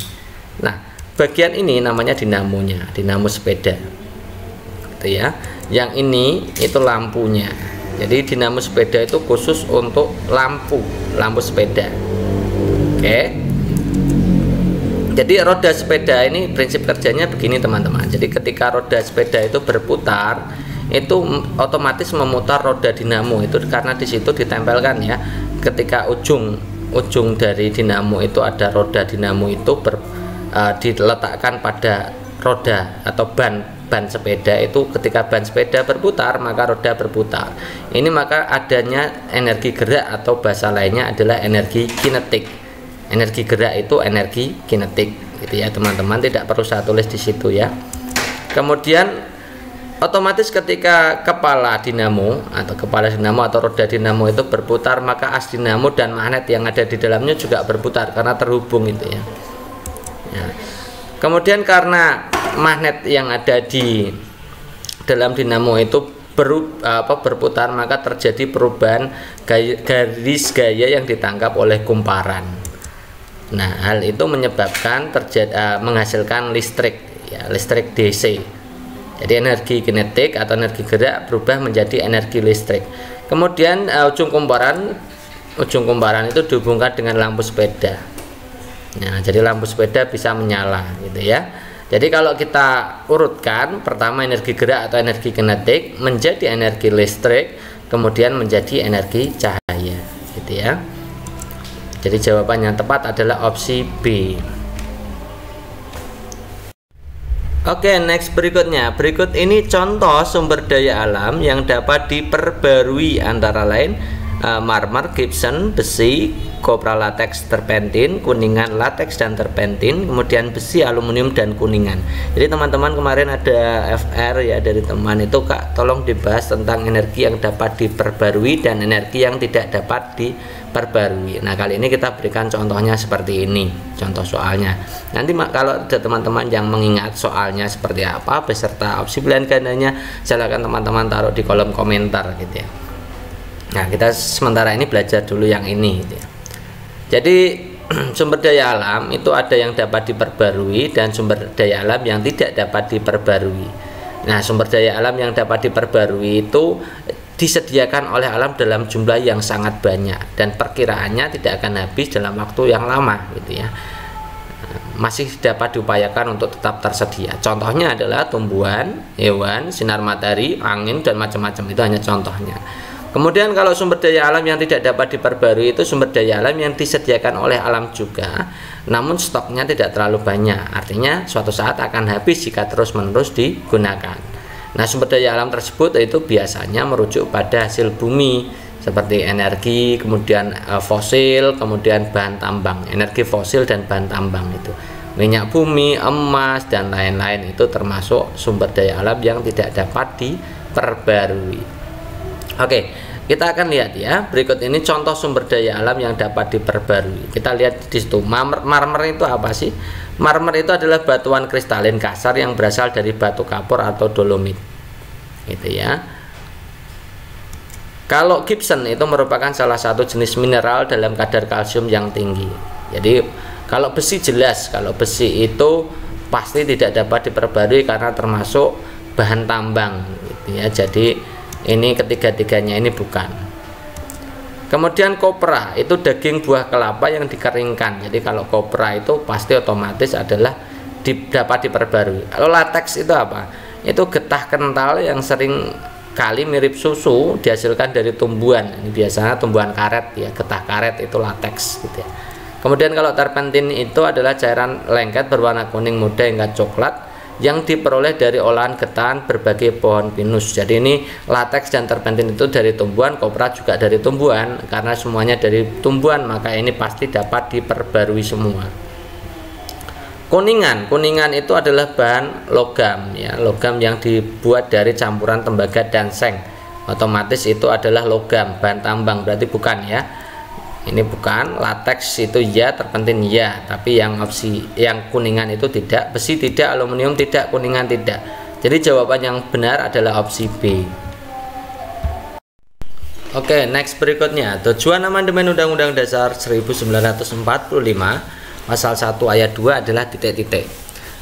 Nah, bagian ini namanya dinamonya, dinamo sepeda gitu ya. Yang ini itu lampunya. Jadi dinamo sepeda itu khusus untuk lampu sepeda. Oke. Jadi roda sepeda ini prinsip kerjanya begini teman-teman. Jadi ketika roda sepeda itu berputar, itu otomatis memutar roda dinamo itu, karena di situ ditempelkan ya. Ketika ujung dari dinamo itu ada roda dinamo itu diletakkan pada roda atau ban sepeda itu. Ketika ban sepeda berputar maka roda berputar. Ini maka adanya energi gerak atau bahasa lainnya adalah energi kinetik. Energi gerak itu energi kinetik gitu ya teman-teman, tidak perlu saya tulis di situ ya. Kemudian otomatis ketika kepala dinamo atau roda dinamo itu berputar, maka as dinamo dan magnet yang ada di dalamnya juga berputar karena terhubung itu ya. Kemudian karena magnet yang ada di dalam dinamo itu berputar, maka terjadi perubahan garis gaya yang ditangkap oleh kumparan. Nah, hal itu menyebabkan menghasilkan listrik, ya, listrik DC. Jadi energi kinetik atau energi gerak berubah menjadi energi listrik. Kemudian ujung kumparan itu dihubungkan dengan lampu sepeda. Nah, jadi lampu sepeda bisa menyala, gitu ya. Jadi kalau kita urutkan, pertama energi gerak atau energi kinetik menjadi energi listrik, kemudian menjadi energi cahaya, gitu ya. Jadi jawaban yang tepat adalah opsi B. Oke, next berikutnya. Berikut ini contoh sumber daya alam yang dapat diperbarui, antara lain marmer, gypsum, besi, kopra latex, terpentin, kuningan, latex dan terpentin, kemudian besi, aluminium dan kuningan. Jadi teman-teman, kemarin ada FR ya dari teman itu, Kak, tolong dibahas tentang energi yang dapat diperbarui dan energi yang tidak dapat diperbarui. Nah, kali ini kita berikan contohnya seperti ini, contoh soalnya. Nanti kalau ada teman-teman yang mengingat soalnya seperti apa beserta opsi pilihan gandanya, silakan teman-teman taruh di kolom komentar, gitu ya. Nah, kita sementara ini belajar dulu yang ini, gitu ya. Jadi sumber daya alam itu ada yang dapat diperbarui dan sumber daya alam yang tidak dapat diperbarui. Nah, sumber daya alam yang dapat diperbarui itu disediakan oleh alam dalam jumlah yang sangat banyak dan perkiraannya tidak akan habis dalam waktu yang lama, gitu ya. Masih dapat diupayakan untuk tetap tersedia. Contohnya adalah tumbuhan, hewan, sinar matahari, angin dan macam-macam. Itu hanya contohnya. Kemudian kalau sumber daya alam yang tidak dapat diperbarui itu sumber daya alam yang disediakan oleh alam juga, namun stoknya tidak terlalu banyak. Artinya suatu saat akan habis jika terus-menerus digunakan. Nah, sumber daya alam tersebut itu biasanya merujuk pada hasil bumi seperti energi, kemudian fosil, kemudian bahan tambang. Energi fosil dan bahan tambang itu minyak bumi, emas dan lain-lain itu termasuk sumber daya alam yang tidak dapat diperbarui. Oke, kita akan lihat ya. Berikut ini contoh sumber daya alam yang dapat diperbarui. Kita lihat di situ. Marmer itu apa sih? Marmer itu adalah batuan kristalin kasar yang berasal dari batu kapur atau dolomit, gitu ya. Kalau gypsum itu merupakan salah satu jenis mineral dalam kadar kalsium yang tinggi. Jadi kalau besi jelas, kalau besi itu pasti tidak dapat diperbarui karena termasuk bahan tambang, gitu ya. Jadi ini ketiga-tiganya ini bukan. Kemudian kopra itu daging buah kelapa yang dikeringkan. Jadi kalau kopra itu pasti otomatis adalah dapat diperbarui. Kalau latex itu apa? Itu getah kental yang sering kali mirip susu dihasilkan dari tumbuhan. Ini biasanya tumbuhan karet ya, getah karet itu latex, gitu ya. Kemudian kalau terpentin itu adalah cairan lengket berwarna kuning muda hingga coklat yang diperoleh dari olahan getah berbagai pohon pinus. Jadi ini latex dan terpentin itu dari tumbuhan, kopra juga dari tumbuhan. Karena semuanya dari tumbuhan, maka ini pasti dapat diperbarui semua. Kuningan itu adalah bahan logam ya, logam yang dibuat dari campuran tembaga dan seng. Otomatis itu adalah logam, bahan tambang, berarti bukan ya. Ini bukan. Latex itu ya, terpentin ya, tapi yang opsi yang kuningan itu tidak, besi tidak, aluminium tidak, kuningan tidak. Jadi jawaban yang benar adalah opsi B. Oke, next berikutnya. Tujuan amandemen Undang-Undang Dasar 1945 pasal 1 ayat 2 adalah titik-titik.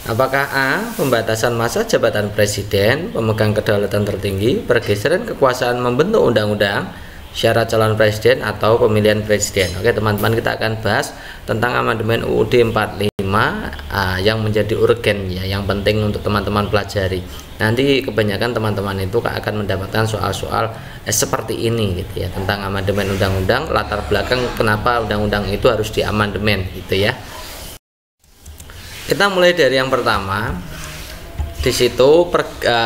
Apakah A. Pembatasan masa jabatan presiden, pemegang kedaulatan tertinggi, pergeseran kekuasaan membentuk undang-undang, syarat calon presiden atau pemilihan presiden. Oke teman-teman, kita akan bahas tentang amandemen UUD 45 yang menjadi urgen ya, yang penting untuk teman-teman pelajari. Nanti kebanyakan teman-teman itu akan mendapatkan soal-soal seperti ini, gitu ya, tentang amandemen undang-undang, latar belakang kenapa undang-undang itu harus diamandemen, gitu ya. Kita mulai dari yang pertama. Di situ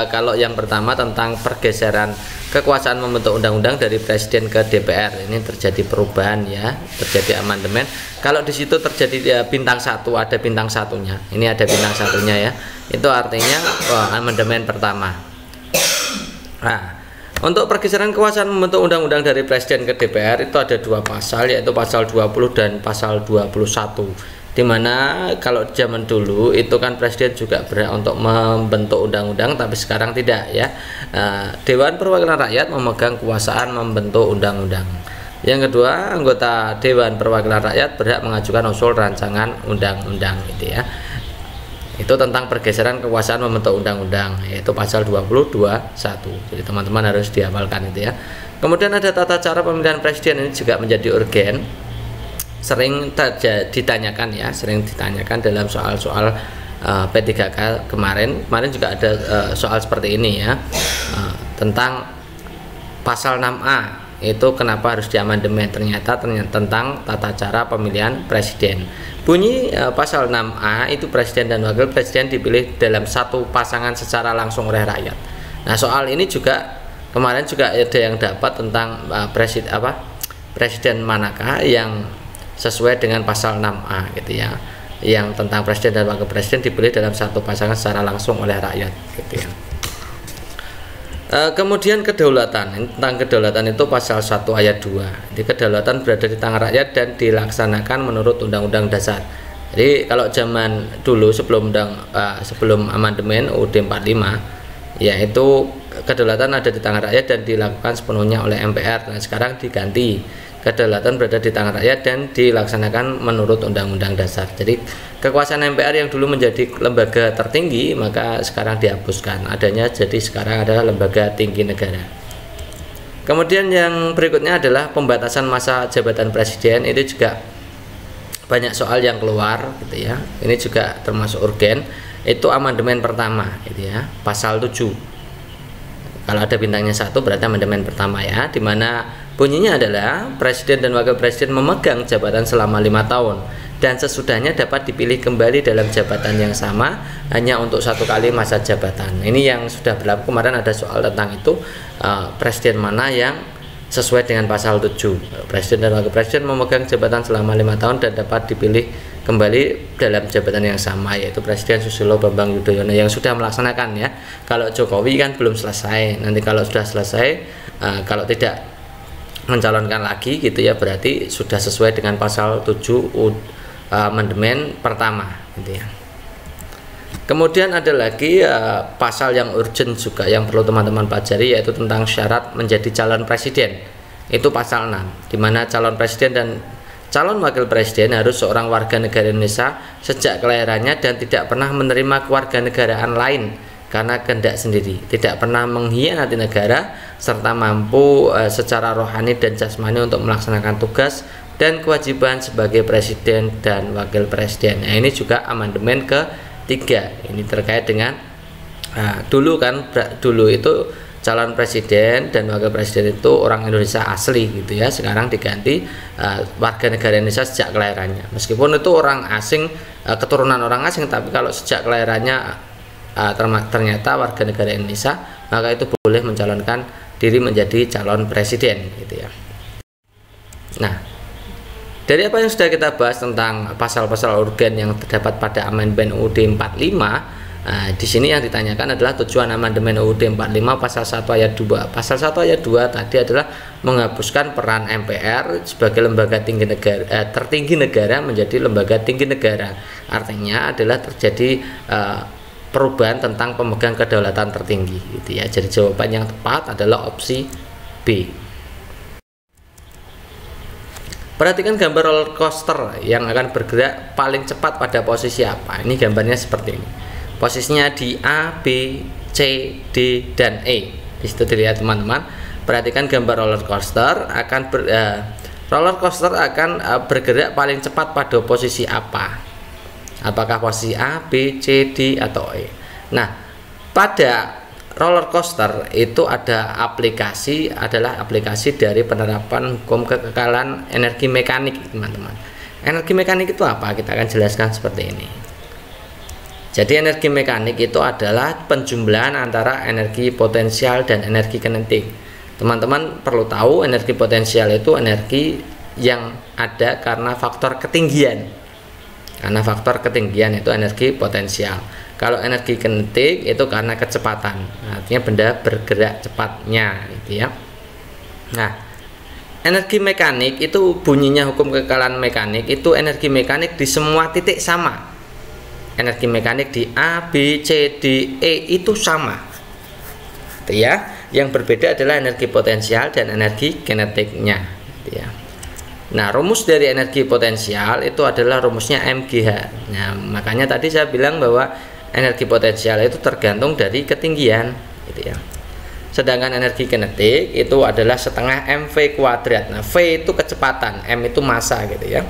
kalau yang pertama tentang pergeseran kekuasaan membentuk undang-undang dari presiden ke DPR, ini terjadi perubahan ya, terjadi amandemen. Kalau di situ terjadi bintang 1, ada bintang satunya, ini ada bintang satunya ya, itu artinya amandemen pertama. Nah, untuk pergeseran kekuasaan membentuk undang-undang dari presiden ke DPR itu ada 2 pasal, yaitu pasal 20 dan pasal 21. Dimana kalau zaman dulu itu kan presiden juga berhak untuk membentuk undang-undang, tapi sekarang tidak ya. Dewan Perwakilan Rakyat memegang kekuasaan membentuk undang-undang. Yang kedua, anggota Dewan Perwakilan Rakyat berhak mengajukan usul rancangan undang-undang gitu ya. Itu tentang pergeseran kekuasaan membentuk undang-undang, yaitu pasal 2021. Jadi teman-teman harus dihafalkan itu ya. Kemudian ada tata cara pemilihan presiden, ini juga menjadi urgen. Sering ditanyakan ya, sering ditanyakan dalam soal-soal P3K kemarin juga ada soal seperti ini ya, tentang pasal 6A itu kenapa harus diamandemen, ternyata tentang tata cara pemilihan presiden. Bunyi pasal 6A itu presiden dan wakil presiden dipilih dalam satu pasangan secara langsung oleh rakyat. Nah, soal ini juga kemarin juga ada yang dapat tentang presiden manakah yang sesuai dengan pasal 6A gitu ya, yang tentang presiden dan wakil presiden dipilih dalam satu pasangan secara langsung oleh rakyat gitu ya. Kemudian kedaulatan, tentang kedaulatan itu pasal 1 ayat 2. Jadi kedaulatan berada di tangan rakyat dan dilaksanakan menurut Undang-Undang Dasar. Jadi kalau zaman dulu sebelum amandemen UUD 45, yaitu kedaulatan ada di tangan rakyat dan dilakukan sepenuhnya oleh MPR. Nah, sekarang diganti, kedaulatan berada di tangan rakyat dan dilaksanakan menurut Undang-Undang Dasar. Jadi kekuasaan MPR yang dulu menjadi lembaga tertinggi maka sekarang dihapuskan adanya, jadi sekarang adalah lembaga tinggi negara. Kemudian yang berikutnya adalah pembatasan masa jabatan presiden. Itu juga banyak soal yang keluar gitu ya. Ini juga termasuk urgen. Itu amandemen pertama gitu ya, pasal 7. Kalau ada bintangnya 1 berarti amandemen pertama ya, di mana bunyinya adalah presiden dan wakil presiden memegang jabatan selama 5 tahun dan sesudahnya dapat dipilih kembali dalam jabatan yang sama hanya untuk 1 kali masa jabatan. Ini yang sudah berlaku. Kemarin ada soal tentang itu, presiden mana yang sesuai dengan pasal 7. Presiden dan wakil presiden memegang jabatan selama 5 tahun dan dapat dipilih kembali dalam jabatan yang sama, yaitu Presiden Susilo Bambang Yudhoyono yang sudah melaksanakan ya. Kalau Jokowi kan belum selesai. Nanti kalau sudah selesai, kalau tidak mencalonkan lagi gitu ya, berarti sudah sesuai dengan pasal 7 amandemen pertama gitu ya. Kemudian ada lagi pasal yang urgent juga yang perlu teman-teman pelajari, yaitu tentang syarat menjadi calon presiden. Itu pasal 6, di mana calon presiden dan calon wakil presiden harus seorang warga negara Indonesia sejak kelahirannya dan tidak pernah menerima kewarganegaraan lain karena kehendak sendiri, tidak pernah mengkhianati negara, serta mampu secara rohani dan jasmani untuk melaksanakan tugas dan kewajiban sebagai presiden dan wakil presiden. Nah, ini juga amandemen ke-3. Ini terkait dengan dulu itu calon presiden dan wakil presiden itu orang Indonesia asli gitu ya. Sekarang diganti warga negara Indonesia sejak kelahirannya. Meskipun itu orang asing, keturunan orang asing, tapi kalau sejak kelahirannya ternyata warga negara Indonesia, maka itu boleh mencalonkan diri menjadi calon presiden gitu ya. Nah, dari apa yang sudah kita bahas tentang pasal-pasal urgen yang terdapat pada amandemen UUD 45, di sini yang ditanyakan adalah tujuan amandemen UUD 45 pasal 1 ayat 2. Pasal 1 ayat 2 tadi adalah menghapuskan peran MPR sebagai lembaga tinggi negara, tertinggi negara menjadi lembaga tinggi negara. Artinya adalah terjadi perubahan tentang pemegang kedaulatan tertinggi gitu ya. Jadi jawaban yang tepat adalah opsi B. Perhatikan gambar roller coaster yang akan bergerak paling cepat pada posisi apa. Ini gambarnya seperti ini. Posisinya di A, B, C, D, dan E. Di situ dilihat teman-teman. Perhatikan gambar roller coaster akan bergerak paling cepat pada posisi apa? Apakah posisi A, B, C, D, atau E? Nah, pada roller coaster itu adalah aplikasi dari penerapan hukum kekekalan energi mekanik, teman-teman. Energi mekanik itu apa? Kita akan jelaskan seperti ini. Jadi energi mekanik itu adalah penjumlahan antara energi potensial dan energi kinetik. Teman-teman perlu tahu, energi potensial itu energi yang ada karena faktor ketinggian. Karena faktor ketinggian itu energi potensial. Kalau energi kinetik itu karena kecepatan. Artinya benda bergerak cepatnya gitu ya. Nah, energi mekanik itu bunyinya hukum kekekalan mekanik itu energi mekanik di semua titik sama. Energi mekanik di A, B, C, D, E itu sama gitu ya. Yang berbeda adalah energi potensial dan energi kinetiknya gitu ya. Nah, rumus dari energi potensial itu adalah rumusnya MGH. Nah, makanya tadi saya bilang bahwa energi potensial itu tergantung dari ketinggian, gitu ya. Sedangkan energi kinetik itu adalah setengah mv kuadrat. Nah, v itu kecepatan, m itu massa, gitu ya.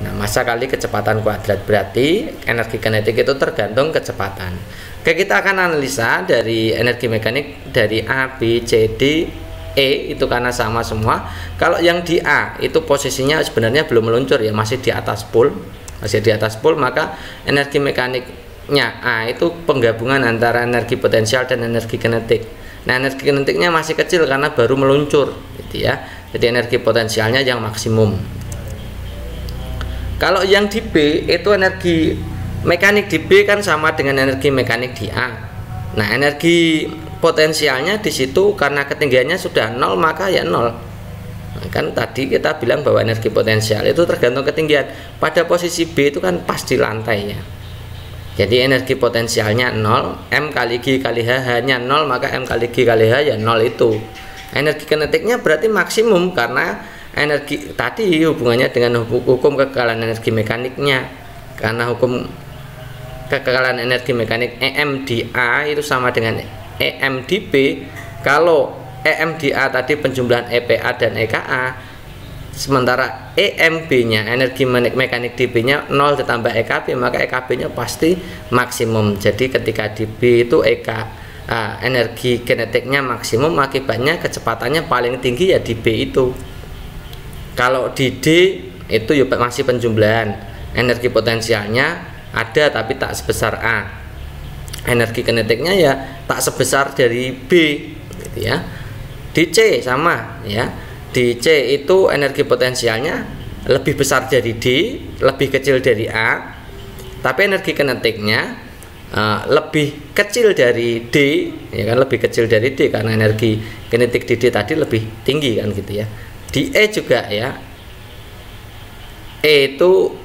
Nah, massa kali kecepatan kuadrat, berarti energi kinetik itu tergantung kecepatan. Oke, kita akan analisa dari energi mekanik dari A, B, C, D, E itu karena sama semua. Kalau yang di A itu posisinya sebenarnya belum meluncur ya, masih di atas pool, maka energi mekaniknya A itu penggabungan antara energi potensial dan energi kinetik. Nah, energi kinetiknya masih kecil karena baru meluncur, gitu ya. Jadi energi potensialnya yang maksimum. Kalau yang di B itu energi mekanik di B kan sama dengan energi mekanik di A. Nah, energi potensialnya di situ karena ketinggiannya sudah 0 maka ya 0. Nah, kan tadi kita bilang bahwa energi potensial itu tergantung ketinggian. Pada posisi B itu kan pas di lantai ya. Jadi energi potensialnya 0, M kali G kali H hanya 0, maka M kali G kali H ya 0 itu. Energi kinetiknya berarti maksimum karena energi tadi hubungannya dengan hukum kekekalan energi mekaniknya. Karena hukum kekekalan energi mekanik EM di A itu sama dengan EM di B. Kalau EM di A tadi penjumlahan EPA dan EKA, sementara EMB nya energi mekanik di B nya 0 ditambah EKB, maka EKB nya pasti maksimum. Jadi ketika di B itu energi kinetiknya maksimum, akibatnya kecepatannya paling tinggi ya di B itu. Kalau di D itu ya masih penjumlahan, energi potensialnya ada tapi tak sebesar A, energi kinetiknya ya tak sebesar dari B, gitu ya. Di C sama ya, di C itu energi potensialnya lebih besar dari D, lebih kecil dari A, tapi energi kinetiknya lebih kecil dari D, ya kan, lebih kecil dari D karena energi kinetik di D tadi lebih tinggi kan, gitu ya. Di E juga ya, E itu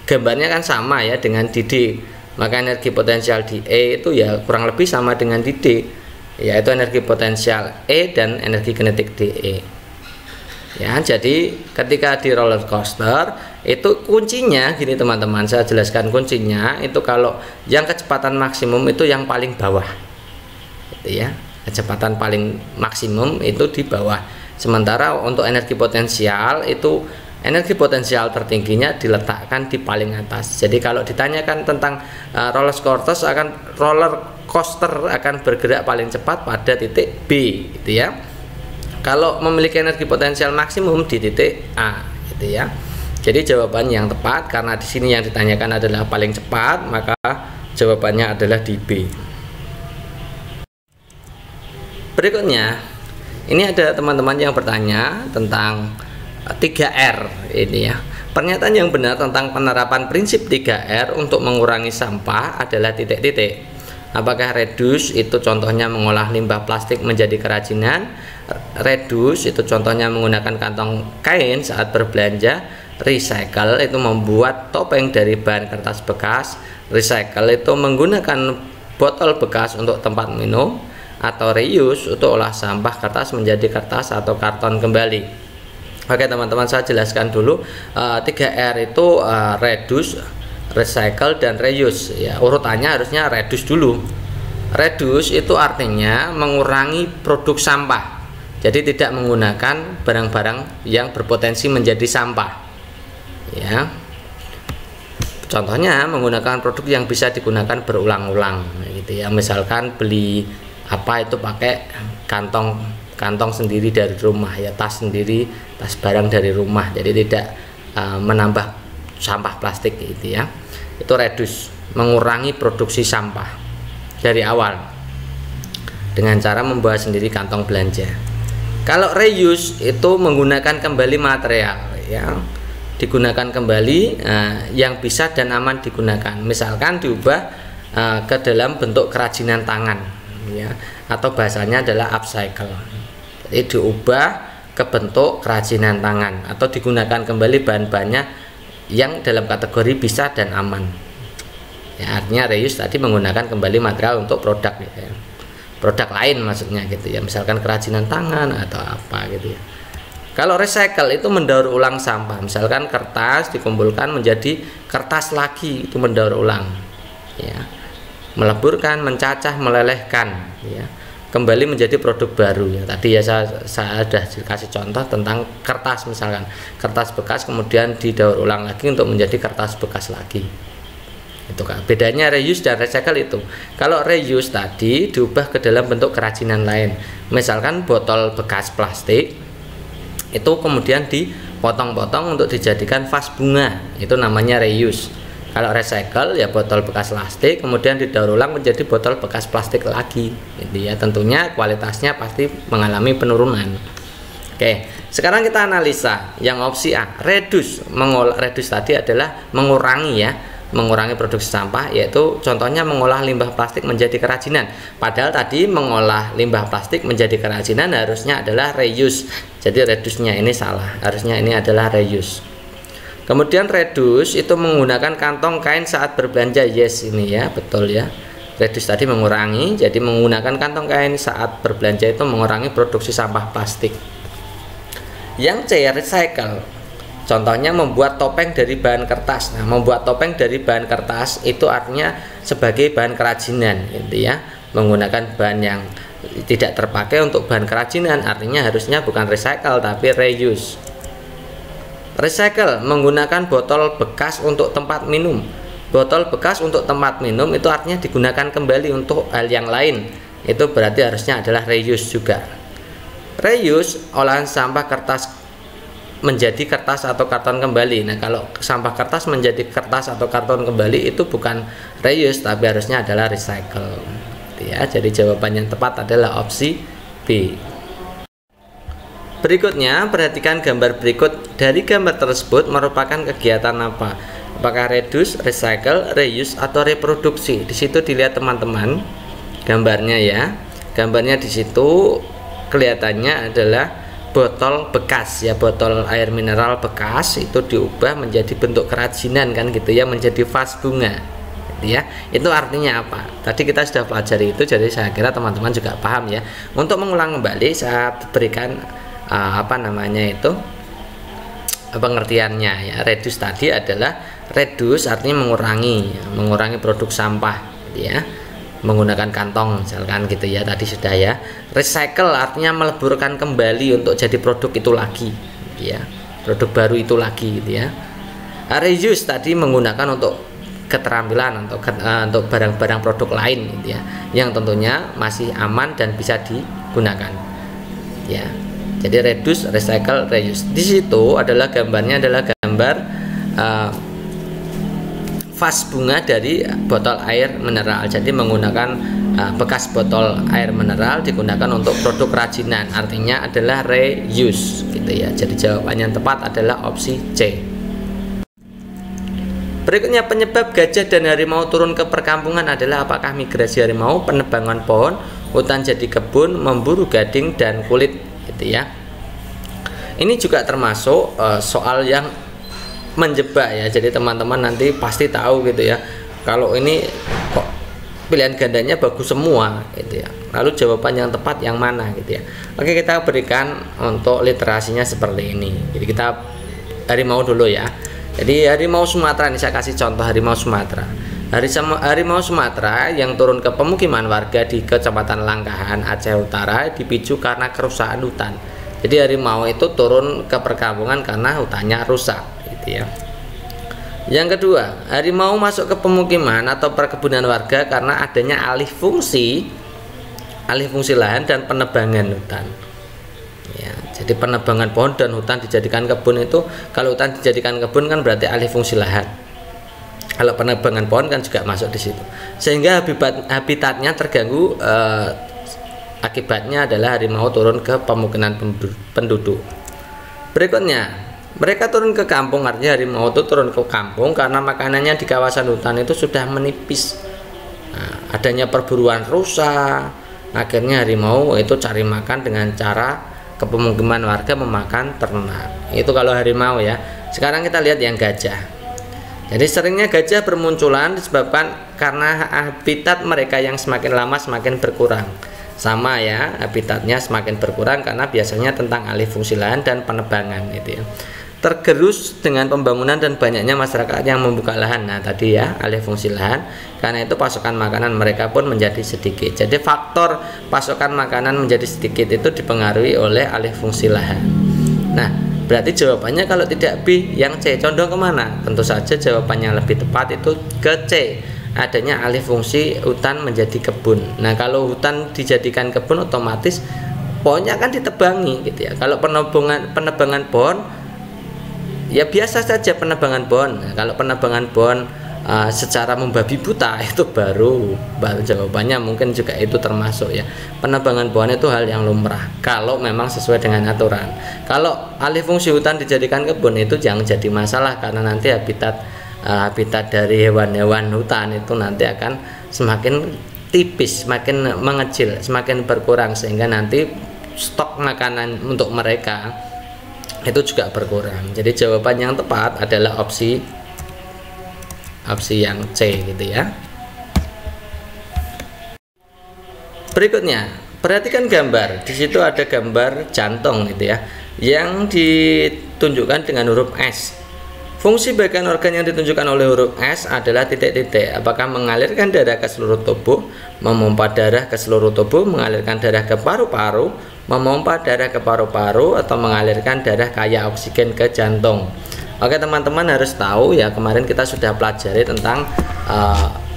gambarnya kan sama ya dengan di D, maka energi potensial di E itu ya kurang lebih sama dengan di D, yaitu energi potensial E dan energi kinetik di E ya. Jadi ketika di roller coaster itu kuncinya gini teman-teman, saya jelaskan kuncinya itu kalau yang kecepatan maksimum itu yang paling bawah, gitu ya. Kecepatan paling maksimum itu di bawah, sementara untuk energi potensial itu energi potensial tertingginya diletakkan di paling atas. Jadi kalau ditanyakan tentang roller coaster akan bergerak paling cepat pada titik B, gitu ya. Kalau memiliki energi potensial maksimum di titik A, gitu ya. Jadi jawaban yang tepat karena di sini yang ditanyakan adalah paling cepat, maka jawabannya adalah di B. Berikutnya, ini ada teman-teman yang bertanya tentang 3R ini ya. Pernyataan yang benar tentang penerapan prinsip 3R untuk mengurangi sampah adalah titik-titik. Apakah reduce itu contohnya mengolah limbah plastik menjadi kerajinan, reduce itu contohnya menggunakan kantong kain saat berbelanja, recycle itu membuat topeng dari bahan kertas bekas, recycle itu menggunakan botol bekas untuk tempat minum, atau reuse untuk olah sampah kertas menjadi kertas atau karton kembali. Oke teman-teman, saya jelaskan dulu 3R itu reduce, recycle, dan reuse ya. Urutannya harusnya reduce dulu. Reduce itu artinya mengurangi produk sampah, jadi tidak menggunakan barang-barang yang berpotensi menjadi sampah ya. Contohnya menggunakan produk yang bisa digunakan berulang-ulang gitu ya. Misalkan beli apa itu pakai kantong sendiri dari rumah ya, tas sendiri, tas barang dari rumah, jadi tidak menambah sampah plastik gitu ya. Itu reduce, mengurangi produksi sampah dari awal dengan cara membawa sendiri kantong belanja. Kalau reuse itu menggunakan kembali material ya, digunakan kembali yang bisa dan aman digunakan, misalkan diubah ke dalam bentuk kerajinan tangan ya, atau bahasanya adalah upcycle. Jadi diubah ke bentuk kerajinan tangan atau digunakan kembali bahan-bahannya yang dalam kategori bisa dan aman ya. Artinya reuse tadi menggunakan kembali material untuk produk ya. Produk lain maksudnya gitu ya, misalkan kerajinan tangan atau apa gitu ya. Kalau recycle itu mendaur ulang sampah, misalkan kertas dikumpulkan menjadi kertas lagi, itu mendaur ulang, ya. Meleburkan, mencacah, melelehkan, ya, kembali menjadi produk baru, ya. Tadi ya saya sudah kasih contoh tentang kertas, misalkan kertas bekas kemudian didaur ulang lagi untuk menjadi kertas bekas lagi. Itu kan bedanya reuse dan recycle itu. Kalau reuse tadi diubah ke dalam bentuk kerajinan lain, misalkan botol bekas plastik itu kemudian dipotong-potong untuk dijadikan vas bunga, itu namanya reuse. Kalau recycle ya botol bekas plastik kemudian didaur ulang menjadi botol bekas plastik lagi, gitu ya. Tentunya kualitasnya pasti mengalami penurunan. Oke, sekarang kita analisa yang opsi A, reduce. Reduce tadi adalah mengurangi, ya, mengurangi produksi sampah, yaitu contohnya mengolah limbah plastik menjadi kerajinan. Padahal tadi mengolah limbah plastik menjadi kerajinan harusnya adalah reuse. Jadi reduce-nya ini salah, harusnya ini adalah reuse. Kemudian reduce itu menggunakan kantong kain saat berbelanja. Yes, ini ya, betul ya. Reduce tadi mengurangi, jadi menggunakan kantong kain saat berbelanja itu mengurangi produksi sampah plastik. Yang C, recycle. Contohnya membuat topeng dari bahan kertas. Nah, membuat topeng dari bahan kertas itu artinya sebagai bahan kerajinan, gitu ya. Menggunakan bahan yang tidak terpakai untuk bahan kerajinan, artinya harusnya bukan recycle tapi reuse. Recycle menggunakan botol bekas untuk tempat minum. Botol bekas untuk tempat minum itu artinya digunakan kembali untuk hal yang lain. Itu berarti harusnya adalah reuse juga. Reuse olahan sampah kertas menjadi kertas atau karton kembali. Nah, kalau sampah kertas menjadi kertas atau karton kembali itu bukan reuse tapi harusnya adalah recycle, ya. Jadi jawaban yang tepat adalah opsi B. Berikutnya, perhatikan gambar berikut. Dari gambar tersebut merupakan kegiatan apa? Apakah reduce, recycle, reuse, atau reproduksi? Di situ dilihat teman-teman gambarnya, ya. Gambarnya di situ kelihatannya adalah botol bekas, ya, botol air mineral bekas itu diubah menjadi bentuk kerajinan, kan gitu ya, menjadi vas bunga, gitu ya. Itu artinya apa? Tadi kita sudah pelajari itu, jadi saya kira teman-teman juga paham, ya. Untuk mengulang kembali saya berikan pengertiannya, ya. Reduce tadi adalah reduce artinya mengurangi, ya, mengurangi produk sampah, gitu ya, menggunakan kantong misalkan, gitu ya, tadi sudah, ya. Recycle artinya meleburkan kembali untuk jadi produk itu lagi, ya, produk baru itu lagi, gitu ya. Reuse tadi menggunakan untuk keterampilan untuk barang-barang produk lain, gitu ya, yang tentunya masih aman dan bisa digunakan, ya. Jadi reduce, recycle, reuse. Di situ adalah gambarnya adalah gambar vas bunga dari botol air mineral. Jadi menggunakan bekas botol air mineral digunakan untuk produk kerajinan, artinya adalah reuse, gitu ya. Jadi jawaban yang tepat adalah opsi C. Berikutnya, penyebab gajah dan harimau turun ke perkampungan adalah apakah migrasi harimau, penebangan pohon, hutan jadi kebun, memburu gading dan kulit, gitu ya. Ini juga termasuk soal yang menjebak, ya. Jadi teman-teman nanti pasti tahu, gitu ya, kalau ini kok pilihan gandanya bagus semua, gitu ya, lalu jawaban yang tepat yang mana, gitu ya. Oke, kita berikan untuk literasinya seperti ini. Jadi kita harimau dulu, ya. Jadi harimau Sumatera, ini saya kasih contoh harimau Sumatera. Harimau Sumatera yang turun ke pemukiman warga di Kecamatan Langkahan, Aceh Utara dipicu karena kerusakan hutan. Jadi harimau itu turun ke perkampungan karena hutannya rusak, gitu ya. Yang kedua, harimau masuk ke pemukiman atau perkebunan warga karena adanya alih fungsi lahan dan penebangan hutan. Ya, jadi penebangan pohon dan hutan dijadikan kebun itu, kalau hutan dijadikan kebun kan berarti alih fungsi lahan. Kalau penebangan pohon kan juga masuk di situ, sehingga habitatnya terganggu. Akibatnya adalah harimau turun ke pemukiman penduduk. Berikutnya, mereka turun ke kampung, artinya harimau itu turun ke kampung karena makanannya di kawasan hutan itu sudah menipis. Nah, adanya perburuan rusa, akhirnya harimau itu cari makan dengan cara ke pemukiman warga memakan ternak. Itu kalau harimau, ya. Sekarang kita lihat yang gajah. Jadi seringnya gajah bermunculan disebabkan karena habitat mereka yang semakin lama semakin berkurang. sama ya, habitatnya semakin berkurang karena biasanya tentang alih fungsi lahan dan penebangan gitu ya. Tergerus dengan pembangunan dan banyaknya masyarakat yang membuka lahan. Nah tadi ya, alih fungsi lahan, karena itu pasokan makanan mereka pun menjadi sedikit. Jadi faktor pasokan makanan menjadi sedikit itu dipengaruhi oleh alih fungsi lahan. Nah berarti jawabannya kalau tidak B, yang C. Condong kemana? Tentu saja jawabannya lebih tepat itu ke C, adanya alih fungsi hutan menjadi kebun. Nah kalau hutan dijadikan kebun otomatis pohonnya kan ditebangi gitu ya. Kalau penebangan pohon ya biasa saja penebangan pohon. Nah, kalau penebangan pohon secara membabi buta itu baru jawabannya mungkin juga itu termasuk ya. Penebangan pohon itu hal yang lumrah kalau memang sesuai dengan aturan. Kalau alih fungsi hutan dijadikan kebun itu jangan jadi masalah, karena nanti habitat dari hewan-hewan hutan itu nanti akan semakin tipis, semakin mengecil, semakin berkurang, sehingga nanti stok makanan untuk mereka itu juga berkurang. Jadi jawaban yang tepat adalah opsi yang C gitu ya. Berikutnya, perhatikan gambar. Di situ ada gambar jantung gitu ya, yang ditunjukkan dengan huruf S. Fungsi bagian organ yang ditunjukkan oleh huruf S adalah titik-titik. Apakah mengalirkan darah ke seluruh tubuh, memompa darah ke seluruh tubuh, mengalirkan darah ke paru-paru, memompa darah ke paru-paru, atau mengalirkan darah kaya oksigen ke jantung. Oke teman-teman harus tahu ya, kemarin kita sudah pelajari tentang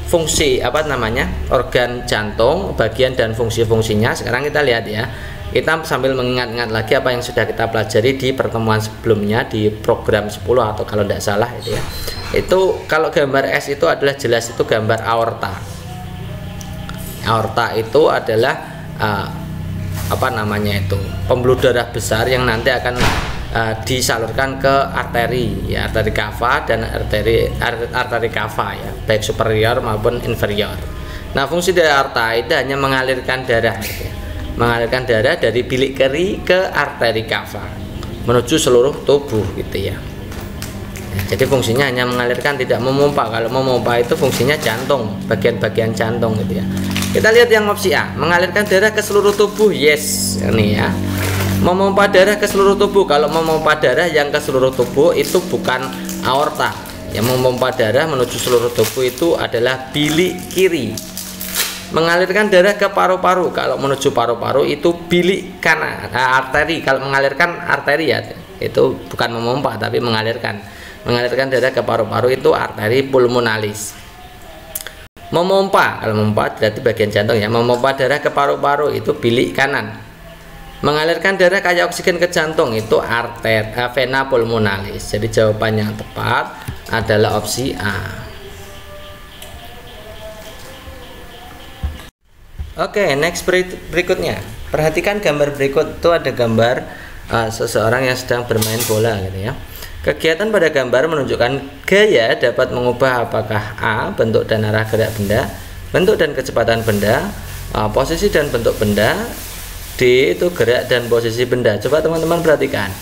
fungsi organ jantung, bagian dan fungsi-fungsinya. Sekarang kita lihat ya, kita sambil mengingat-ingat lagi apa yang sudah kita pelajari di pertemuan sebelumnya di program 10 atau kalau tidak salah itu ya. Itu kalau gambar S itu adalah jelas itu gambar aorta. Aorta itu adalah pembuluh darah besar yang nanti akan disalurkan ke arteri ya, arteri kava dan arteri kava ya, baik superior maupun inferior. Nah fungsi dari aorta itu hanya mengalirkan darah gitu ya, mengalirkan darah dari bilik keri ke arteri kava menuju seluruh tubuh gitu ya. Jadi fungsinya hanya mengalirkan, tidak memompa. Kalau memompa itu fungsinya jantung, bagian-bagian jantung gitu ya. Kita lihat yang opsi A, mengalirkan darah ke seluruh tubuh. Yes, ini ya. Memompa darah ke seluruh tubuh. Kalau memompa darah yang ke seluruh tubuh itu bukan aorta. Yang memompa darah menuju seluruh tubuh itu adalah bilik kiri. Mengalirkan darah ke paru-paru. Kalau menuju paru-paru itu bilik kanan, arteri. Kalau mengalirkan arteri ya, itu bukan memompa tapi mengalirkan. Mengalirkan darah ke paru-paru itu arteri pulmonalis. Memompa, kalau memompa berarti bagian jantung ya. Memompa darah ke paru-paru itu bilik kanan. Mengalirkan darah kaya oksigen ke jantung itu vena pulmonalis. Jadi jawaban yang tepat adalah opsi A. Oke, next berikutnya. Perhatikan gambar berikut, itu ada gambar seseorang yang sedang bermain bola gitu ya. Kegiatan pada gambar menunjukkan gaya dapat mengubah apakah A. bentuk dan arah gerak benda, bentuk dan kecepatan benda, posisi dan bentuk benda, D. itu gerak dan posisi benda. Coba teman-teman perhatikan.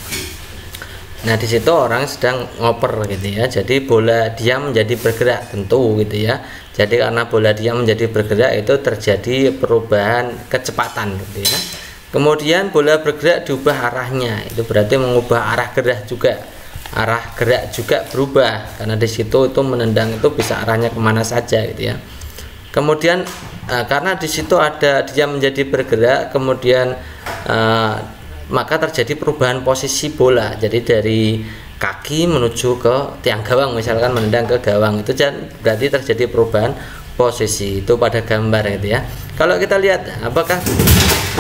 Nah di situ orang sedang ngoper gitu ya. Jadi bola diam menjadi bergerak tentu gitu ya. Jadi karena bola diam menjadi bergerak itu terjadi perubahan kecepatan gitu ya. Kemudian bola bergerak diubah arahnya, itu berarti mengubah arah gerak juga. Arah gerak juga berubah karena di situ itu menendang itu bisa arahnya kemana saja gitu ya. Kemudian karena di situ ada dia menjadi bergerak, kemudian maka terjadi perubahan posisi bola. Jadi dari kaki menuju ke tiang gawang, misalkan menendang ke gawang, itu berarti terjadi perubahan posisi itu pada gambar gitu ya. Kalau kita lihat apakah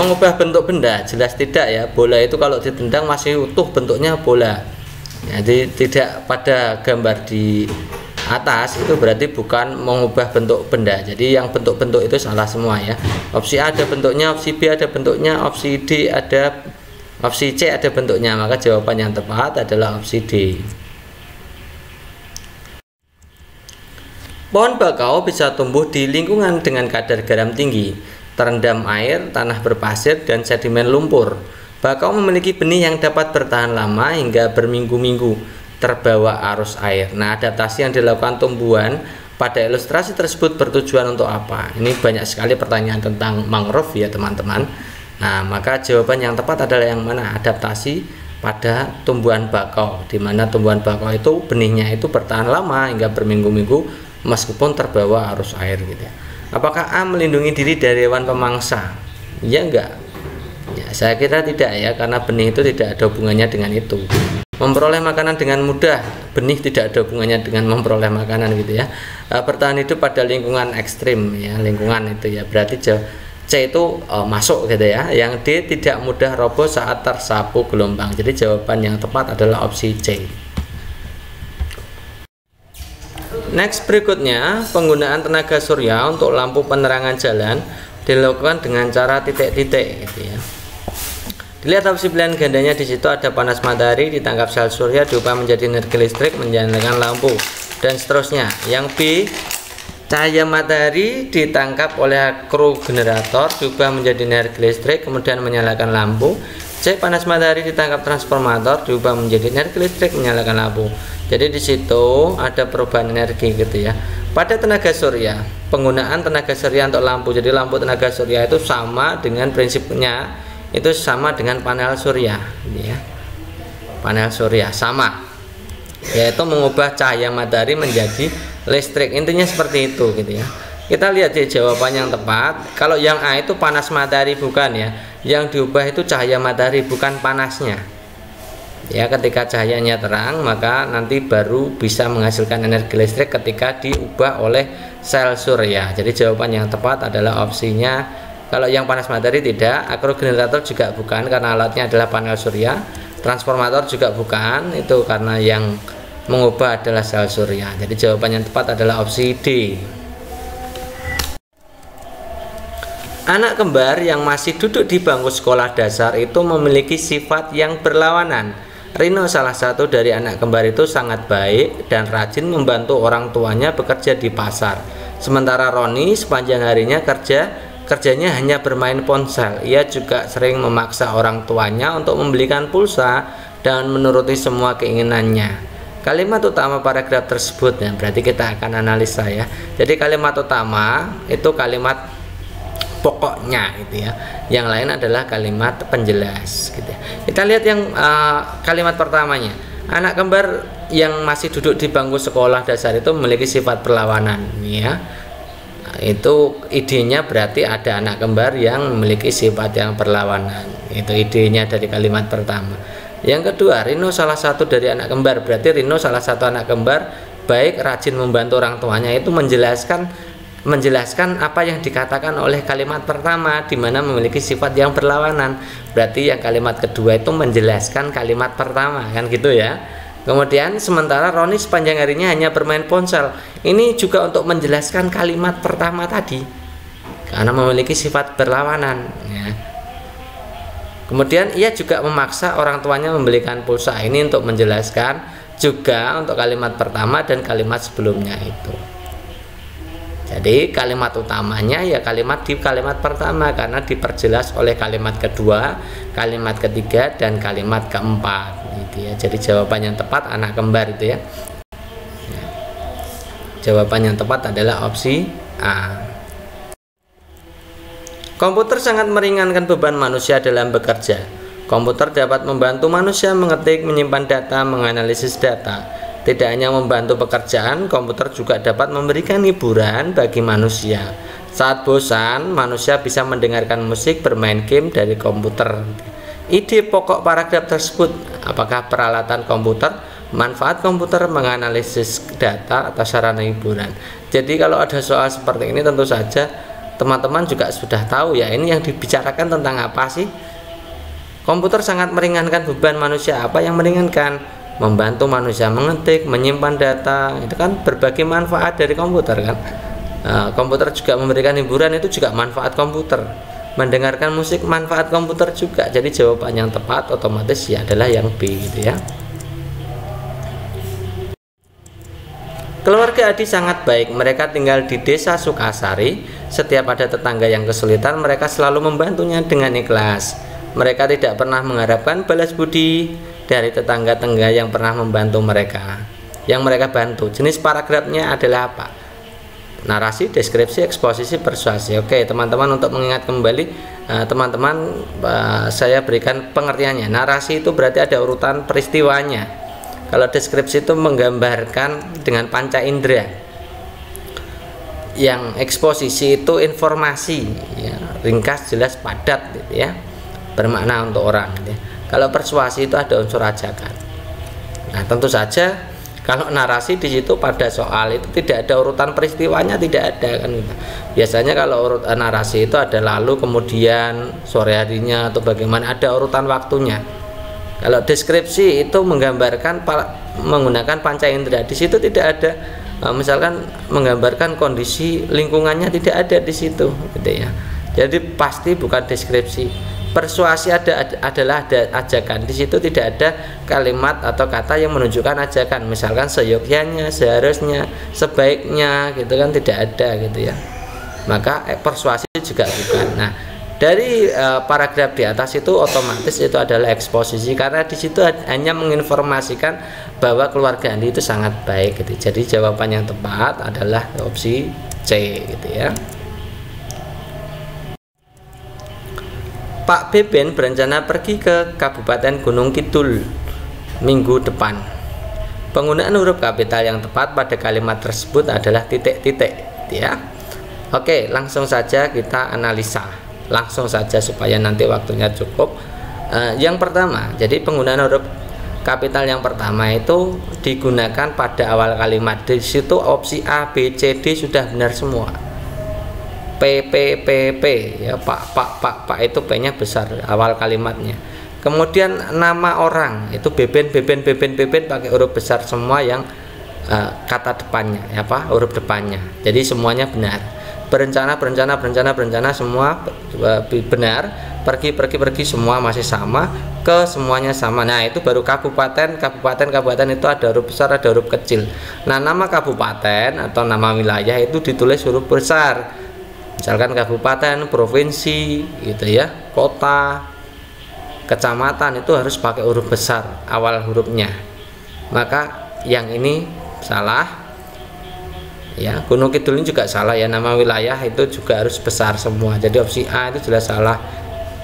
mengubah bentuk benda, jelas tidak ya. Bola itu kalau ditendang masih utuh bentuknya bola. Jadi tidak pada gambar di atas itu berarti bukan mengubah bentuk benda. Jadi yang bentuk-bentuk itu salah semua ya. Opsi A ada bentuknya, opsi B ada bentuknya, opsi D ada, opsi C ada bentuknya. Maka jawaban yang tepat adalah opsi D. Pohon bakau bisa tumbuh di lingkungan dengan kadar garam tinggi, terendam air, tanah berpasir, dan sedimen lumpur. Bakau memiliki benih yang dapat bertahan lama hingga berminggu-minggu terbawa arus air. Nah, adaptasi yang dilakukan tumbuhan pada ilustrasi tersebut bertujuan untuk apa? Ini banyak sekali pertanyaan tentang mangrove ya teman-teman. Nah, maka jawaban yang tepat adalah yang mana? Adaptasi pada tumbuhan bakau, di mana tumbuhan bakau itu benihnya itu bertahan lama hingga berminggu-minggu meskipun terbawa arus air gitu ya. Apakah A melindungi diri dari hewan pemangsa? Ya enggak. Ya, saya kira tidak ya, karena benih itu tidak ada hubungannya dengan itu. Memperoleh makanan dengan mudah, benih tidak ada hubungannya dengan memperoleh makanan gitu ya. Bertahan hidup pada lingkungan ekstrim ya, lingkungan itu ya, berarti C itu masuk gitu ya. Yang D, tidak mudah roboh saat tersapu gelombang. Jadi jawaban yang tepat adalah opsi C. Next, berikutnya penggunaan tenaga surya untuk lampu penerangan jalan dilakukan dengan cara titik-titik gitu ya. Dilihat opsi pilihan gandanya, di situ ada panas matahari ditangkap sel surya diubah menjadi energi listrik menyalakan lampu dan seterusnya. Yang B, cahaya matahari ditangkap oleh kru generator diubah menjadi energi listrik kemudian menyalakan lampu. C, panas matahari ditangkap transformator diubah menjadi energi listrik menyalakan lampu. Jadi di situ ada perubahan energi gitu ya. Pada tenaga surya, penggunaan tenaga surya untuk lampu. Jadi lampu tenaga surya itu sama dengan prinsipnya itu sama dengan panel surya ya. Panel surya sama, yaitu mengubah cahaya matahari menjadi listrik. Intinya seperti itu gitu ya. Kita lihat ya jawaban yang tepat. Kalau yang A itu panas matahari bukan ya. Yang diubah itu cahaya matahari bukan panasnya. Ya, ketika cahayanya terang maka nanti baru bisa menghasilkan energi listrik ketika diubah oleh sel surya. Jadi jawaban yang tepat adalah opsinya. Kalau yang panas matahari tidak, akrogenerator juga bukan karena alatnya adalah panel surya, transformator juga bukan, itu karena yang mengubah adalah sel surya. Jadi jawaban yang tepat adalah opsi D. Anak kembar yang masih duduk di bangku sekolah dasar itu memiliki sifat yang berlawanan. Rino, salah satu dari anak kembar itu, sangat baik dan rajin membantu orang tuanya bekerja di pasar. Sementara Roni sepanjang harinya kerjanya hanya bermain ponsel. Ia juga sering memaksa orang tuanya untuk membelikan pulsa dan menuruti semua keinginannya. Kalimat utama paragraf tersebut ya, berarti kita akan analisa ya. Jadi kalimat utama itu kalimat pokoknya gitu ya. Yang lain adalah kalimat penjelas gitu ya. Kita lihat yang kalimat pertamanya. Anak kembar yang masih duduk di bangku sekolah dasar itu memiliki sifat perlawanan ya. Itu idenya berarti ada anak kembar yang memiliki sifat yang berlawanan. Itu idenya dari kalimat pertama. Yang kedua, Rino salah satu dari anak kembar, berarti Rino salah satu anak kembar baik, rajin membantu orang tuanya. Itu menjelaskan apa yang dikatakan oleh kalimat pertama, di mana memiliki sifat yang berlawanan. Berarti yang kalimat kedua itu menjelaskan kalimat pertama, kan gitu ya. Kemudian sementara Roni sepanjang harinya hanya bermain ponsel. Ini juga untuk menjelaskan kalimat pertama tadi, karena memiliki sifat berlawanan ya. Kemudian ia juga memaksa orang tuanya membelikan pulsa. Ini untuk menjelaskan juga untuk kalimat pertama dan kalimat sebelumnya itu. Jadi kalimat utamanya ya kalimat di kalimat pertama karena diperjelas oleh kalimat kedua, kalimat ketiga dan kalimat keempat gitu ya. Jadi jawaban yang tepat anak kembar itu ya. Jawaban yang tepat adalah opsi A. Komputer sangat meringankan beban manusia dalam bekerja. Komputer dapat membantu manusia mengetik, menyimpan data, menganalisis data. Tidak hanya membantu pekerjaan, komputer juga dapat memberikan hiburan bagi manusia. Saat bosan, manusia bisa mendengarkan musik, bermain game dari komputer. Ide pokok paragraf tersebut, apakah peralatan komputer, manfaat komputer, menganalisis data, atau sarana hiburan. Jadi kalau ada soal seperti ini tentu saja teman-teman juga sudah tahu ya, ini yang dibicarakan tentang apa sih? Komputer sangat meringankan beban manusia. Apa yang meringankan? Membantu manusia mengetik, menyimpan data. Itu kan berbagai manfaat dari komputer kan. Komputer juga memberikan hiburan, itu juga manfaat komputer. Mendengarkan musik manfaat komputer juga. Jadi jawaban yang tepat otomatis ya adalah yang B gitu ya. Keluarga Adi sangat baik. Mereka tinggal di desa Sukasari. Setiap ada tetangga yang kesulitan, mereka selalu membantunya dengan ikhlas. Mereka tidak pernah mengharapkan balas budi dari tetangga-tetangga yang pernah membantu mereka, yang mereka bantu. Jenis paragrafnya adalah apa? narasi, deskripsi, eksposisi, persuasi. Oke, teman-teman, untuk mengingat kembali, teman-teman, saya berikan pengertiannya. Narasi itu berarti ada urutan peristiwanya. Kalau deskripsi itu menggambarkan dengan panca indera. Yang eksposisi itu informasi, ya, ringkas, jelas, padat, gitu ya, bermakna untuk orang, gitu ya. Kalau persuasi itu ada unsur ajakan. Nah, tentu saja kalau narasi di situ pada soal itu tidak ada urutan peristiwanya, tidak ada, kan gitu. Biasanya kalau urutan narasi itu ada lalu, kemudian, sore harinya, atau bagaimana, ada urutan waktunya. Kalau deskripsi itu menggambarkan menggunakan panca indera. Di situ tidak ada, misalkan menggambarkan kondisi lingkungannya, tidak ada di situ, gitu ya. Jadi pasti bukan deskripsi. Persuasi adalah ada ajakan. Di situ tidak ada kalimat atau kata yang menunjukkan ajakan. Misalkan seyogyanya, seharusnya, sebaiknya, gitu kan, tidak ada, gitu ya. Maka persuasi juga bukan. Nah, dari paragraf di atas itu otomatis itu adalah eksposisi, karena di situ hanya menginformasikan bahwa keluarga Andi itu sangat baik, gitu. Jadi jawaban yang tepat adalah opsi C, gitu ya. Pak Beben berencana pergi ke Kabupaten Gunung Kidul minggu depan. Penggunaan huruf kapital yang tepat pada kalimat tersebut adalah titik-titik, ya. Oke, langsung saja kita analisa, langsung saja supaya nanti waktunya cukup. Yang pertama, jadi penggunaan huruf kapital yang pertama itu digunakan pada awal kalimat. Di situ opsi A, B, C, D sudah benar semua. P ya, Pak itu P-nya besar awal kalimatnya. Kemudian nama orang itu Beben pakai huruf besar semua yang kata depannya, ya, huruf depannya. Jadi semuanya benar. Berencana semua benar. Pergi semua masih sama. Ke semuanya sama. Nah, itu baru kabupaten itu ada huruf besar, ada huruf kecil. Nah, nama kabupaten atau nama wilayah itu ditulis huruf besar. Misalkan kabupaten, provinsi, gitu ya, kota, kecamatan itu harus pakai huruf besar awal hurufnya. Maka yang ini salah, ya. Gunung Kidul ini juga salah, ya. Nama wilayah itu juga harus besar semua. Jadi opsi A itu jelas salah.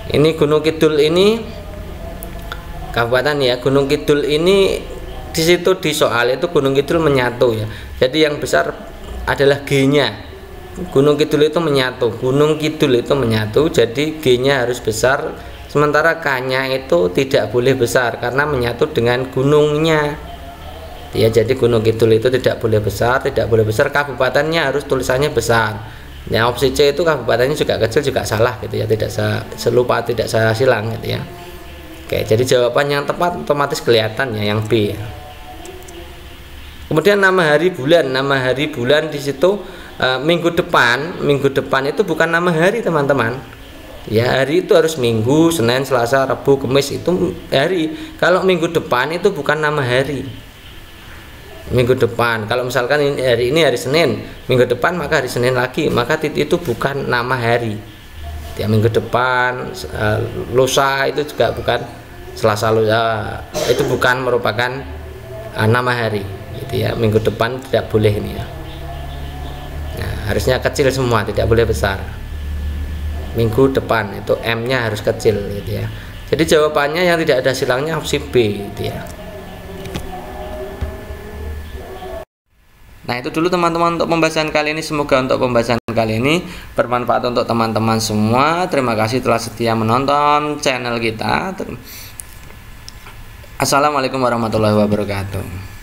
Ini Gunung Kidul ini kabupaten, ya. Gunung Kidul ini di situ di soal itu Gunung Kidul menyatu, ya. Jadi yang besar adalah G-nya. Gunung Kidul itu menyatu, jadi G-nya harus besar, sementara K-nya itu tidak boleh besar karena menyatu dengan gunungnya, ya. Jadi Gunung Kidul itu tidak boleh besar, kabupatennya harus tulisannya besar. Ya, opsi C itu kabupatennya juga kecil, juga salah, gitu ya, tidak saya silang, gitu ya. Oke, jadi jawaban yang tepat otomatis kelihatan, ya, yang B, ya. Kemudian nama hari bulan di situ minggu depan itu bukan nama hari, teman-teman. Ya, hari itu harus Minggu, Senin, Selasa, Rabu, Kamis, itu hari. Kalau minggu depan itu bukan nama hari. Minggu depan, kalau misalkan hari ini hari Senin, minggu depan maka hari Senin lagi, maka itu bukan nama hari. Ya, minggu depan, lusa itu juga bukan, Selasa, lusa itu bukan merupakan nama hari, gitu ya. Minggu depan tidak boleh ini, ya. Nah, harusnya kecil semua, tidak boleh besar. Minggu depan itu M-nya harus kecil, gitu ya. Jadi jawabannya yang tidak ada silangnya opsi B, gitu ya. Nah, itu dulu teman-teman untuk pembahasan kali ini. Semoga untuk pembahasan kali ini bermanfaat untuk teman-teman semua. Terima kasih telah setia menonton channel kita. Assalamualaikum warahmatullahi wabarakatuh.